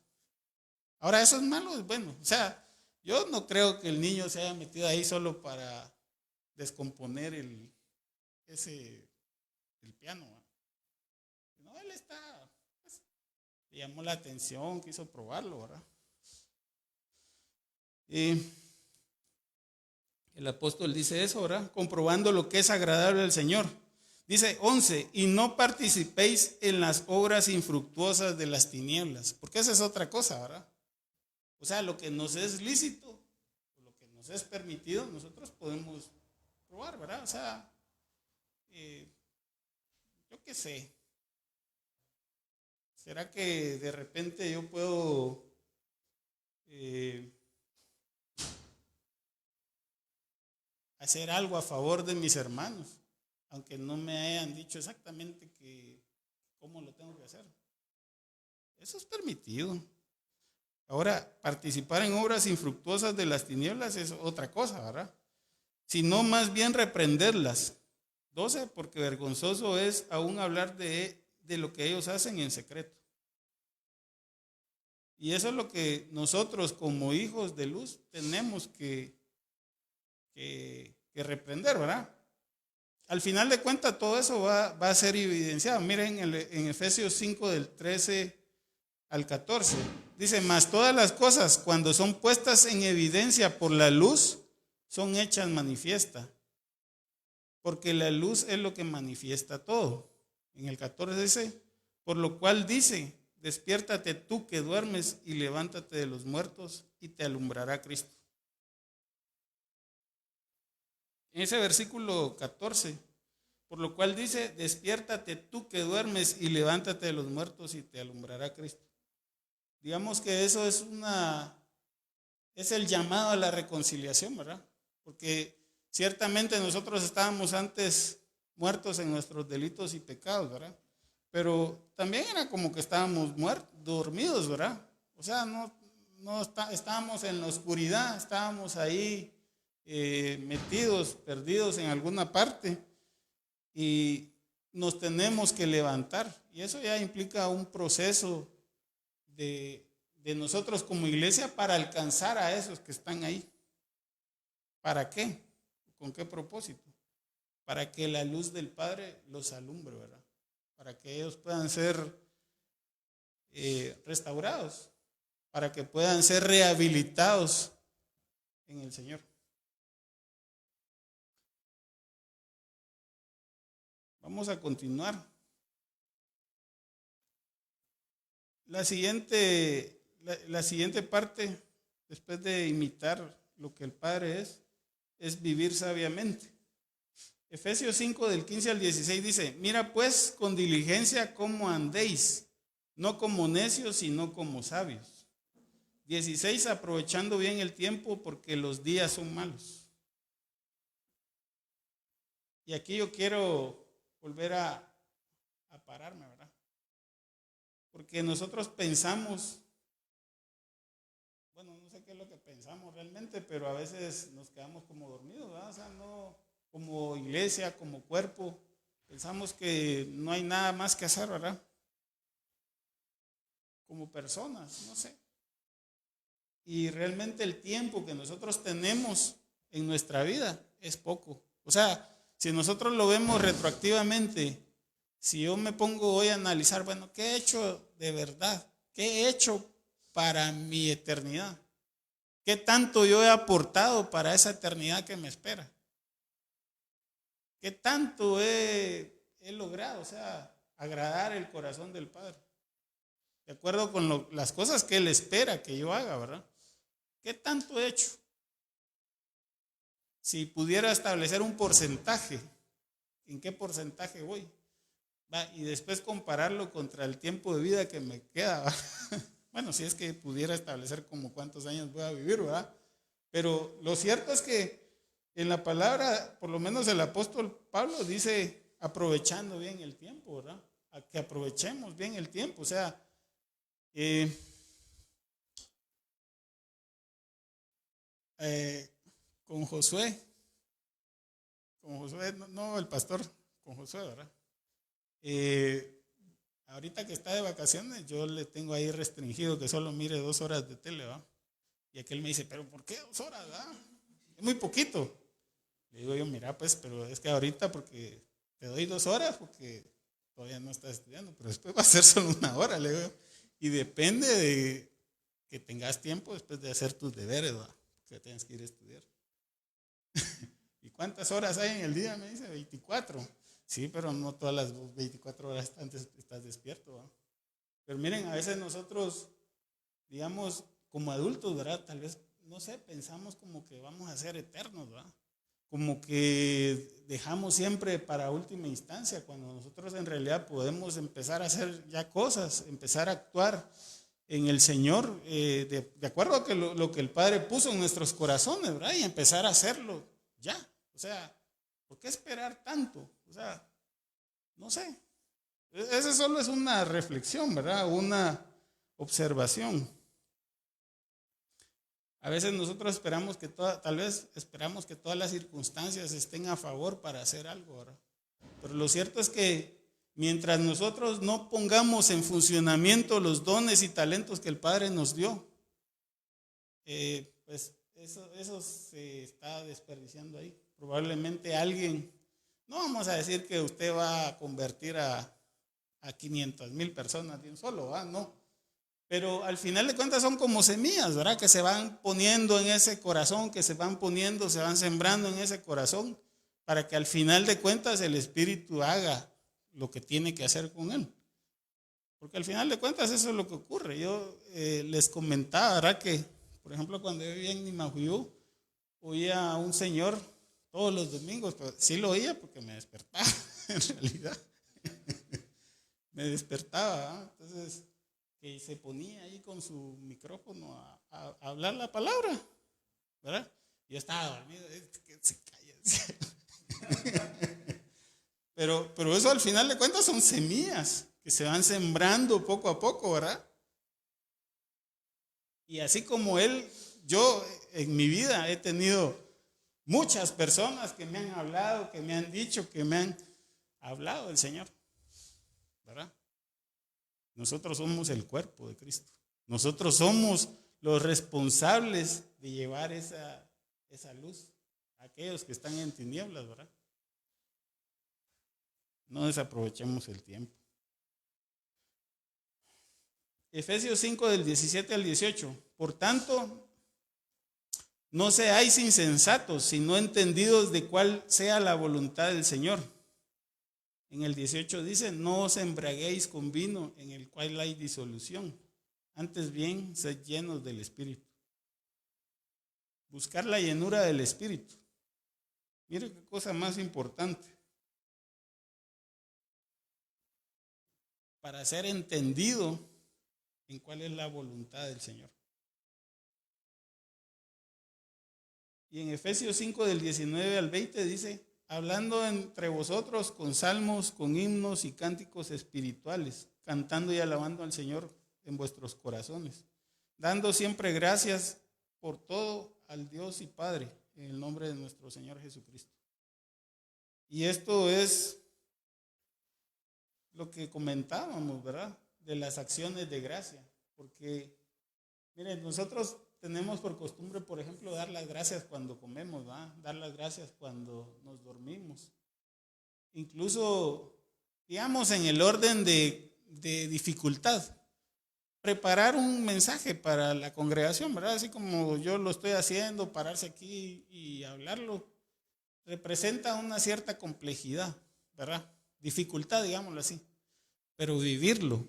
Ahora, ¿eso es malo? Es bueno. O sea, yo no creo que el niño se haya metido ahí solo para descomponer el piano, ¿va? No, él está, pues, le llamó la atención, quiso probarlo, ¿verdad? Y el apóstol dice eso, ¿verdad? Comprobando lo que es agradable al Señor. Dice 11, y no participéis en las obras infructuosas de las tinieblas, porque esa es otra cosa, ¿verdad? O sea, lo que nos es lícito, lo que nos es permitido, nosotros podemos probar, ¿verdad? O sea, yo qué sé, ¿será que de repente yo puedo hacer algo a favor de mis hermanos, aunque no me hayan dicho exactamente cómo lo tengo que hacer? Eso es permitido. Ahora, participar en obras infructuosas de las tinieblas es otra cosa, ¿verdad? Sino más bien reprenderlas. 12, porque vergonzoso es aún hablar de lo que ellos hacen en secreto. Y eso es lo que nosotros como hijos de luz tenemos que reprender, ¿verdad? Al final de cuentas todo eso va a ser evidenciado. Miren en Efesios 5 del 13 al 14. Dice, mas todas las cosas cuando son puestas en evidencia por la luz son hechas manifiesta. Porque la luz es lo que manifiesta todo. En el 14 dice, por lo cual dice, despiértate tú que duermes y levántate de los muertos y te alumbrará Cristo. En ese versículo 14, por lo cual dice, despiértate tú que duermes y levántate de los muertos y te alumbrará Cristo. Digamos que eso es el llamado a la reconciliación, ¿verdad? Porque ciertamente nosotros estábamos antes muertos en nuestros delitos y pecados, ¿verdad? Pero también era como que estábamos dormidos, ¿verdad? O sea, estábamos en la oscuridad, estábamos ahí metidos, perdidos en alguna parte, y nos tenemos que levantar. Y eso ya implica un proceso de nosotros como iglesia para alcanzar a esos que están ahí. ¿Para qué? ¿Con qué propósito? Para que la luz del Padre los alumbre, ¿verdad? Para que ellos puedan ser restaurados, para que puedan ser rehabilitados en el Señor. Vamos a continuar. La siguiente parte, después de imitar lo que el Padre es vivir sabiamente. Efesios 5 del 15 al 16 dice, mira pues con diligencia cómo andéis, no como necios, sino como sabios. 16, aprovechando bien el tiempo porque los días son malos. Y aquí yo quiero volver a pararme, ¿verdad? Porque nosotros pensamos, bueno, no sé qué es lo que pensamos realmente, pero a veces nos quedamos como dormidos, ¿verdad? O sea, no, como iglesia, como cuerpo, pensamos que no hay nada más que hacer, ¿verdad? Como personas, no sé. Y realmente el tiempo que nosotros tenemos en nuestra vida es poco. O sea, si nosotros lo vemos retroactivamente, Si yo me pongo hoy a analizar, bueno, ¿qué he hecho de verdad? ¿Qué he hecho para mi eternidad? ¿Qué tanto yo he aportado para esa eternidad que me espera? ¿Qué tanto he logrado? O sea, agradar el corazón del Padre. De acuerdo con las cosas que Él espera que yo haga, ¿verdad? ¿Qué tanto he hecho? Si pudiera establecer un porcentaje, ¿en qué porcentaje voy? Y después compararlo contra el tiempo de vida que me queda, ¿va? Bueno, si es que pudiera establecer como cuántos años voy a vivir, ¿verdad? Pero lo cierto es que en la palabra, por lo menos el apóstol Pablo dice aprovechando bien el tiempo, ¿verdad? A que aprovechemos bien el tiempo. O sea, con Josué, no el pastor, con Josué, ¿verdad? Ahorita que está de vacaciones, yo le tengo ahí restringido que solo mire 2 horas de tele, ¿va? Y aquel me dice, ¿pero por qué 2 horas, va? Es muy poquito. Le digo yo, mira, pues, pero es que ahorita porque te doy 2 horas porque todavía no estás estudiando, pero después va a ser solo 1 hora, le digo yo. Y depende de que tengas tiempo después de hacer tus deberes, ¿va? Porque tienes que ir a estudiar. ¿Y cuántas horas hay en el día? Me dice, 24. Sí, pero no todas las 24 horas estás despierto, ¿va? Pero miren, a veces nosotros, digamos, como adultos, ¿verdad? Tal vez, no sé, pensamos como que vamos a ser eternos, ¿verdad? Como que dejamos siempre para última instancia, cuando nosotros en realidad podemos empezar a hacer ya cosas, empezar a actuar en el Señor, de acuerdo a que lo que el Padre puso en nuestros corazones, ¿verdad? Y empezar a hacerlo ya. O sea, ¿por qué esperar tanto? O sea, no sé. Esa solo es una reflexión, ¿verdad? Una observación. A veces nosotros esperamos que tal vez esperamos que todas las circunstancias estén a favor para hacer algo, ¿verdad? Pero lo cierto es que mientras nosotros no pongamos en funcionamiento los dones y talentos que el Padre nos dio, pues eso se está desperdiciando ahí. Probablemente alguien, no vamos a decir que usted va a convertir a 500,000 personas de un solo, ¿va? No. Pero al final de cuentas son como semillas, ¿verdad? Que se van poniendo en ese corazón, que se van poniendo, se van sembrando en ese corazón, para que al final de cuentas el Espíritu haga lo que tiene que hacer con él. Porque al final de cuentas eso es lo que ocurre. Yo les comentaba, ¿verdad? Que, por ejemplo, cuando yo vivía en Nimajuyú, oía a un señor todos los domingos, pero sí lo oía porque me despertaba, en realidad. Me despertaba, ¿verdad? Entonces, que se ponía ahí con su micrófono a hablar la palabra, ¿verdad? Yo estaba dormido, que se calla. Pero eso al final de cuentas son semillas que se van sembrando poco a poco, ¿verdad? Y así como yo en mi vida he tenido muchas personas que me han hablado, que me han dicho, que me han hablado del Señor, ¿verdad? Nosotros somos el cuerpo de Cristo. Nosotros somos los responsables de llevar esa luz a aquellos que están en tinieblas, ¿verdad? No desaprovechemos el tiempo. Efesios 5 del 17 al 18. Por tanto, no seáis insensatos, sino entendidos de cuál sea la voluntad del Señor. En el 18 dice, no os embriaguéis con vino en el cual hay disolución, antes bien sed llenos del Espíritu. Buscar la llenura del Espíritu. Mire qué cosa más importante. Para ser entendido en cuál es la voluntad del Señor. Y en Efesios 5 del 19 al 20 dice, hablando entre vosotros con salmos, con himnos y cánticos espirituales, cantando y alabando al Señor en vuestros corazones, dando siempre gracias por todo al Dios y Padre, en el nombre de nuestro Señor Jesucristo. Y esto es lo que comentábamos, ¿verdad? De las acciones de gracia. Porque, miren, nosotros tenemos por costumbre, por ejemplo, dar las gracias cuando comemos, ¿verdad? Dar las gracias cuando nos dormimos. Incluso digamos, en el orden de dificultad, preparar un mensaje para la congregación, ¿verdad? Así como yo lo estoy haciendo, pararse aquí y hablarlo, representa una cierta complejidad, ¿verdad? Dificultad, digámoslo así. Pero vivirlo,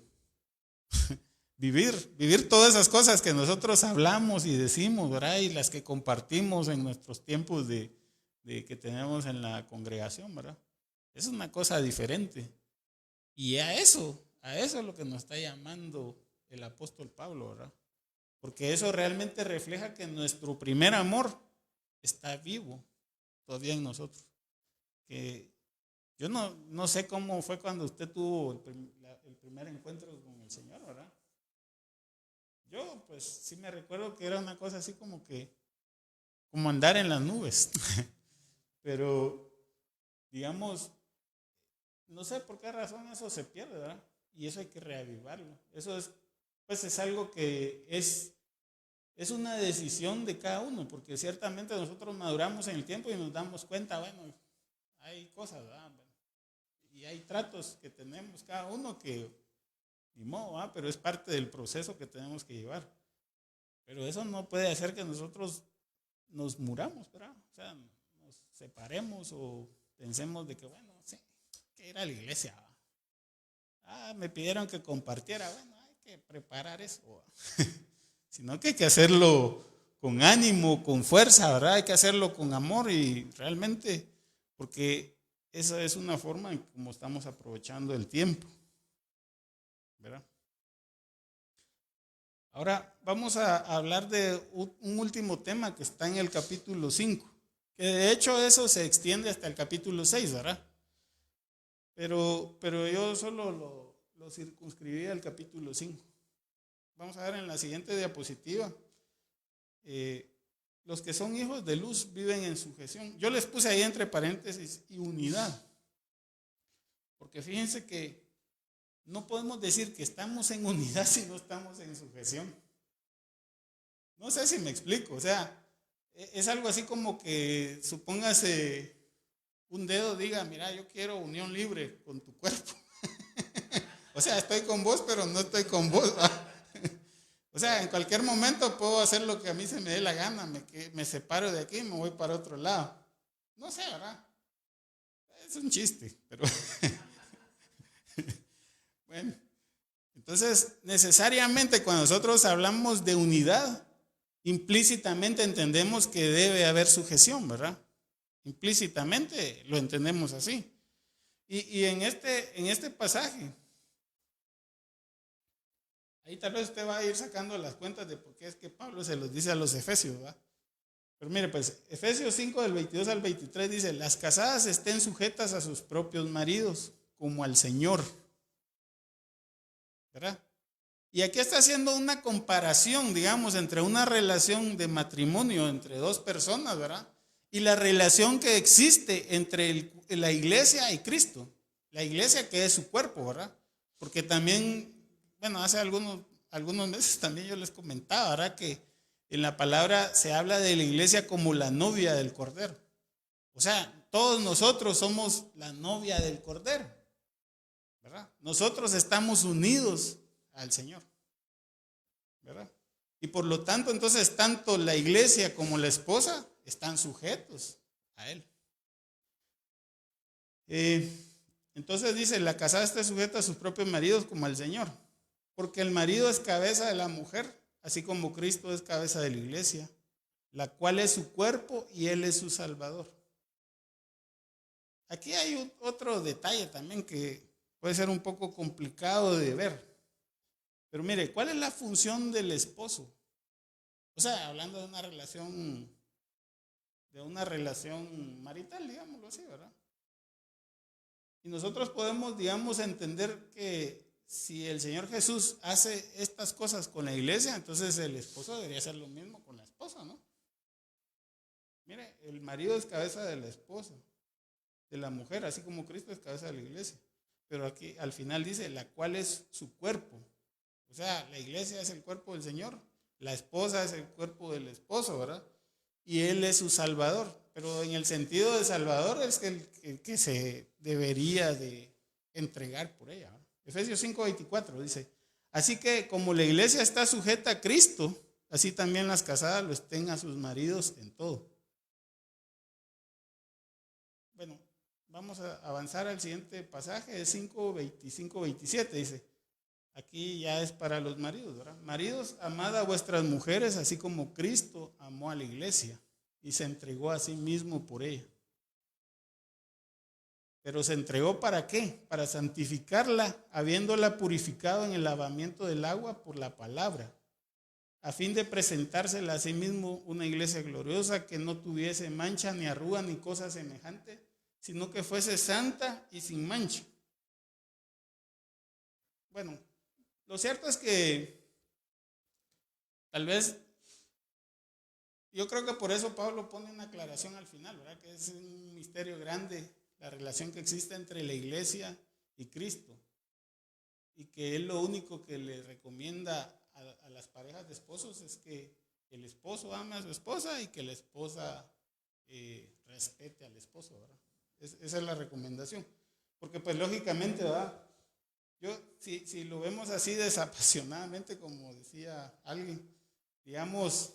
vivir todas esas cosas que nosotros hablamos y decimos, ¿verdad? Y las que compartimos en nuestros tiempos de que tenemos en la congregación, ¿verdad? Es una cosa diferente. Y a eso es lo que nos está llamando el apóstol Pablo, ¿verdad? Porque eso realmente refleja que nuestro primer amor está vivo todavía en nosotros. Que yo no sé cómo fue cuando usted tuvo el primer encuentro con el Señor, ¿verdad? Yo pues sí me recuerdo que era una cosa así como andar en las nubes. Pero digamos, no sé por qué razón eso se pierde, ¿verdad? Y eso hay que reavivarlo. Eso es, pues es algo que es una decisión de cada uno, porque ciertamente nosotros maduramos en el tiempo y nos damos cuenta, bueno, hay cosas, ¿verdad? Y hay tratos que tenemos cada uno que, ni modo, ¿verdad? Pero es parte del proceso que tenemos que llevar. Pero eso no puede hacer que nosotros nos muramos, ¿verdad? O sea, nos separemos o pensemos de que, bueno, sí, hay que ir a la iglesia, ¿verdad? Me pidieron que compartiera, bueno, hay que preparar eso, sino que hay que hacerlo con ánimo, con fuerza, ¿verdad? Hay que hacerlo con amor y realmente, porque esa es una forma en cómo estamos aprovechando el tiempo, ¿verdad? Ahora vamos a hablar de un último tema que está en el capítulo 5, que de hecho eso se extiende hasta el capítulo 6, ¿verdad? Pero yo solo lo circunscribí al capítulo 5. Vamos a ver en la siguiente diapositiva. Los que son hijos de luz viven en sujeción. Yo les puse ahí entre paréntesis y unidad. Porque fíjense que no podemos decir que estamos en unidad si no estamos en sujeción. No sé si me explico. O sea, es algo así como que supóngase un dedo diga, mira, yo quiero unión libre con tu cuerpo. O sea, estoy con vos, pero no estoy con vos. O sea, en cualquier momento puedo hacer lo que a mí se me dé la gana, me separo de aquí y me voy para otro lado. No sé, ¿verdad? Es un chiste, pero bueno. Entonces, necesariamente cuando nosotros hablamos de unidad, implícitamente entendemos que debe haber sujeción, ¿verdad? Implícitamente lo entendemos así. Y en este pasaje, ahí tal vez usted va a ir sacando las cuentas de por qué es que Pablo se los dice a los efesios, ¿verdad? Pero mire, pues, Efesios 5 del 22 al 23 dice, las casadas estén sujetas a sus propios maridos, como al Señor, ¿verdad? Y aquí está haciendo una comparación, digamos, entre una relación de matrimonio entre dos personas, ¿verdad? Y la relación que existe entre la iglesia y Cristo. La iglesia que es su cuerpo, ¿verdad? Porque también, bueno, hace algunos meses también yo les comentaba, ¿verdad? Que en la palabra se habla de la iglesia como la novia del Cordero. O sea, todos nosotros somos la novia del Cordero, ¿verdad? Nosotros estamos unidos al Señor, ¿verdad? Y por lo tanto, entonces, tanto la iglesia como la esposa están sujetos a Él. Entonces dice, la casada está sujeta a sus propios maridos como al Señor, porque el marido es cabeza de la mujer, así como Cristo es cabeza de la iglesia, la cual es su cuerpo y Él es su Salvador. Aquí hay otro detalle también que puede ser un poco complicado de ver. Pero mire, ¿cuál es la función del esposo? O sea, hablando de una relación marital, digámoslo así, ¿verdad? Y nosotros podemos, digamos, entender que si el Señor Jesús hace estas cosas con la iglesia, entonces el esposo debería hacer lo mismo con la esposa, ¿no? Mire, el marido es cabeza de la esposa, de la mujer, así como Cristo es cabeza de la iglesia. Pero aquí al final dice, la cual es su cuerpo. O sea, la iglesia es el cuerpo del Señor, la esposa es el cuerpo del esposo, ¿verdad? Y Él es su Salvador. Pero en el sentido de Salvador es el que se debería de entregar por ella. Efesios 5:24 dice, así que como la iglesia está sujeta a Cristo, así también las casadas lo estén a sus maridos en todo. Bueno, vamos a avanzar al siguiente pasaje, es 5:25-27, dice, aquí ya es para los maridos, ¿verdad? Maridos, amad a vuestras mujeres, así como Cristo amó a la iglesia y se entregó a sí mismo por ella. Pero se entregó ¿para qué? Para santificarla, habiéndola purificado en el lavamiento del agua por la palabra, a fin de presentársela a sí mismo una iglesia gloriosa que no tuviese mancha ni arruga ni cosa semejante, sino que fuese santa y sin mancha. Bueno, lo cierto es que tal vez, yo creo que por eso Pablo pone una aclaración al final, ¿verdad? Que es un misterio grande la relación que existe entre la iglesia y Cristo, y que él lo único que le recomienda a las parejas de esposos es que el esposo ame a su esposa y que la esposa respete al esposo, ¿verdad? Esa es la recomendación, porque pues lógicamente, ¿verdad? Si lo vemos así desapasionadamente, como decía alguien, digamos,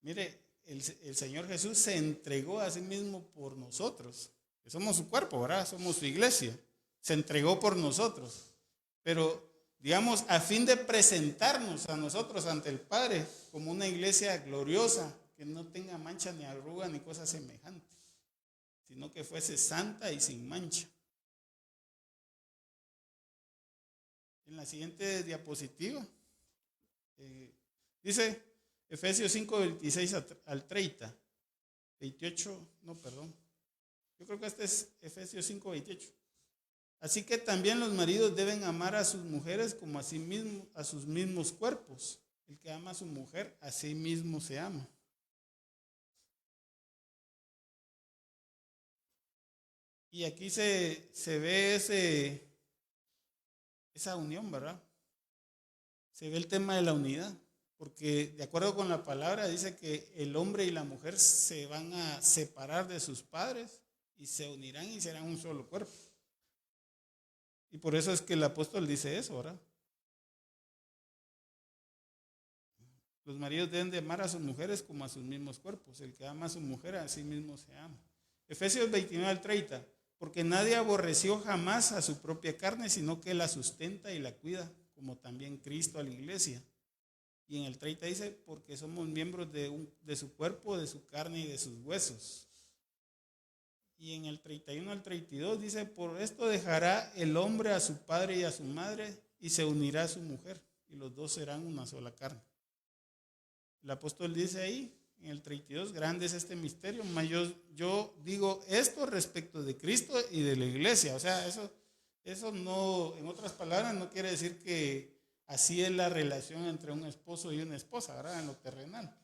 mire, el Señor Jesús se entregó a sí mismo por nosotros, que somos su cuerpo, ¿verdad? Somos su iglesia, se entregó por nosotros, pero digamos, a fin de presentarnos a nosotros ante el Padre como una iglesia gloriosa, que no tenga mancha ni arruga ni cosa semejante, sino que fuese santa y sin mancha. En la siguiente diapositiva dice Efesios 5:26-30, 28, no, perdón. Yo creo que este es Efesios 5:28. Así que también los maridos deben amar a sus mujeres como a sí mismos, a sus mismos cuerpos. El que ama a su mujer, a sí mismo se ama. Y aquí se ve esa unión, ¿verdad? Se ve el tema de la unidad. Porque de acuerdo con la palabra dice que el hombre y la mujer se van a separar de sus padres y se unirán y serán un solo cuerpo. Y por eso es que el apóstol dice eso, ¿verdad? Los maridos deben de amar a sus mujeres como a sus mismos cuerpos. El que ama a su mujer a sí mismo se ama. Efesios 29:30. Porque nadie aborreció jamás a su propia carne, sino que la sustenta y la cuida, como también Cristo a la iglesia. Y en el 30 dice, porque somos miembros de su cuerpo, de su carne y de sus huesos. Y en el 31 al 32 dice, por esto dejará el hombre a su padre y a su madre y se unirá a su mujer, y los dos serán una sola carne. El apóstol dice ahí, en el 32, grande es este misterio, mas yo digo esto respecto de Cristo y de la iglesia. O sea, eso no, en otras palabras, no quiere decir que así es la relación entre un esposo y una esposa, ¿verdad? En lo terrenal.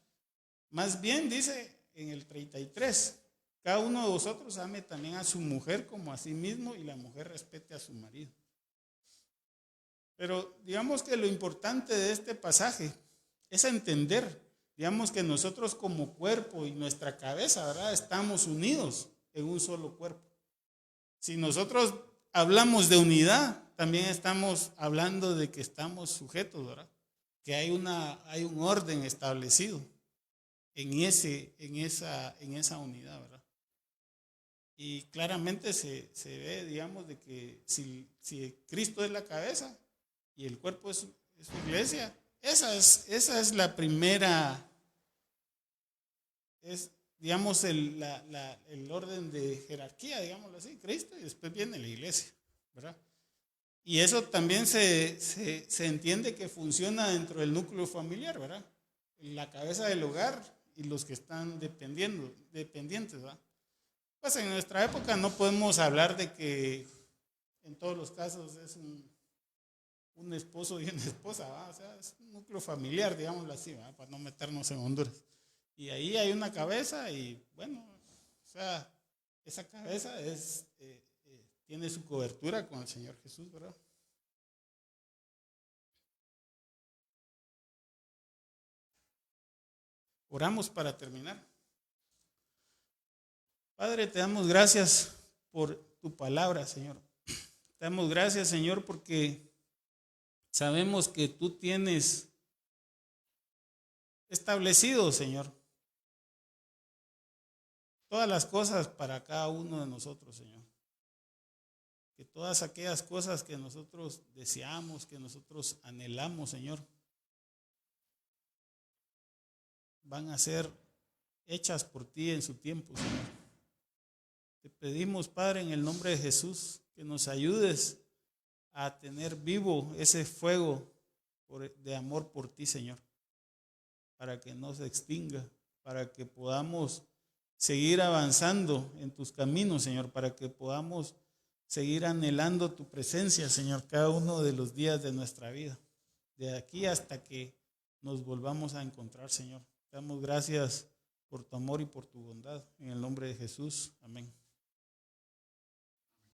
Más bien dice en el 33, cada uno de vosotros ame también a su mujer como a sí mismo y la mujer respete a su marido. Pero digamos que lo importante de este pasaje es entender, digamos que nosotros como cuerpo y nuestra cabeza, ¿verdad? Estamos unidos en un solo cuerpo. Si nosotros hablamos de unidad, también estamos hablando de que estamos sujetos, ¿verdad? Que hay un orden establecido en esa unidad, ¿verdad? Y claramente se ve, digamos, de que si Cristo es la cabeza y el cuerpo es su iglesia, esa es la primera, es, digamos, el orden de jerarquía, digámoslo así, Cristo, y después viene la iglesia, ¿verdad? Y eso también se entiende que funciona dentro del núcleo familiar, ¿verdad? La cabeza del hogar y los que están dependientes, ¿verdad? Pues en nuestra época no podemos hablar de que en todos los casos es un esposo y una esposa, ¿verdad? O sea, es un núcleo familiar, digámoslo así, ¿verdad? Para no meternos en Honduras. Y ahí hay una cabeza y bueno, o sea, esa cabeza tiene su cobertura con el Señor Jesús, ¿verdad? Oramos para terminar. Padre, te damos gracias por tu palabra, Señor. Te damos gracias, Señor, porque sabemos que tú tienes establecido, Señor, todas las cosas para cada uno de nosotros, Señor. Que todas aquellas cosas que nosotros deseamos, que nosotros anhelamos, Señor, van a ser hechas por ti en su tiempo, Señor. Te pedimos, Padre, en el nombre de Jesús, que nos ayudes a tener vivo ese fuego de amor por ti, Señor, para que no se extinga, para que podamos seguir avanzando en tus caminos, Señor, para que podamos seguir anhelando tu presencia, Señor, cada uno de los días de nuestra vida, de aquí hasta que nos volvamos a encontrar, Señor. Te damos gracias por tu amor y por tu bondad. En el nombre de Jesús. Amén.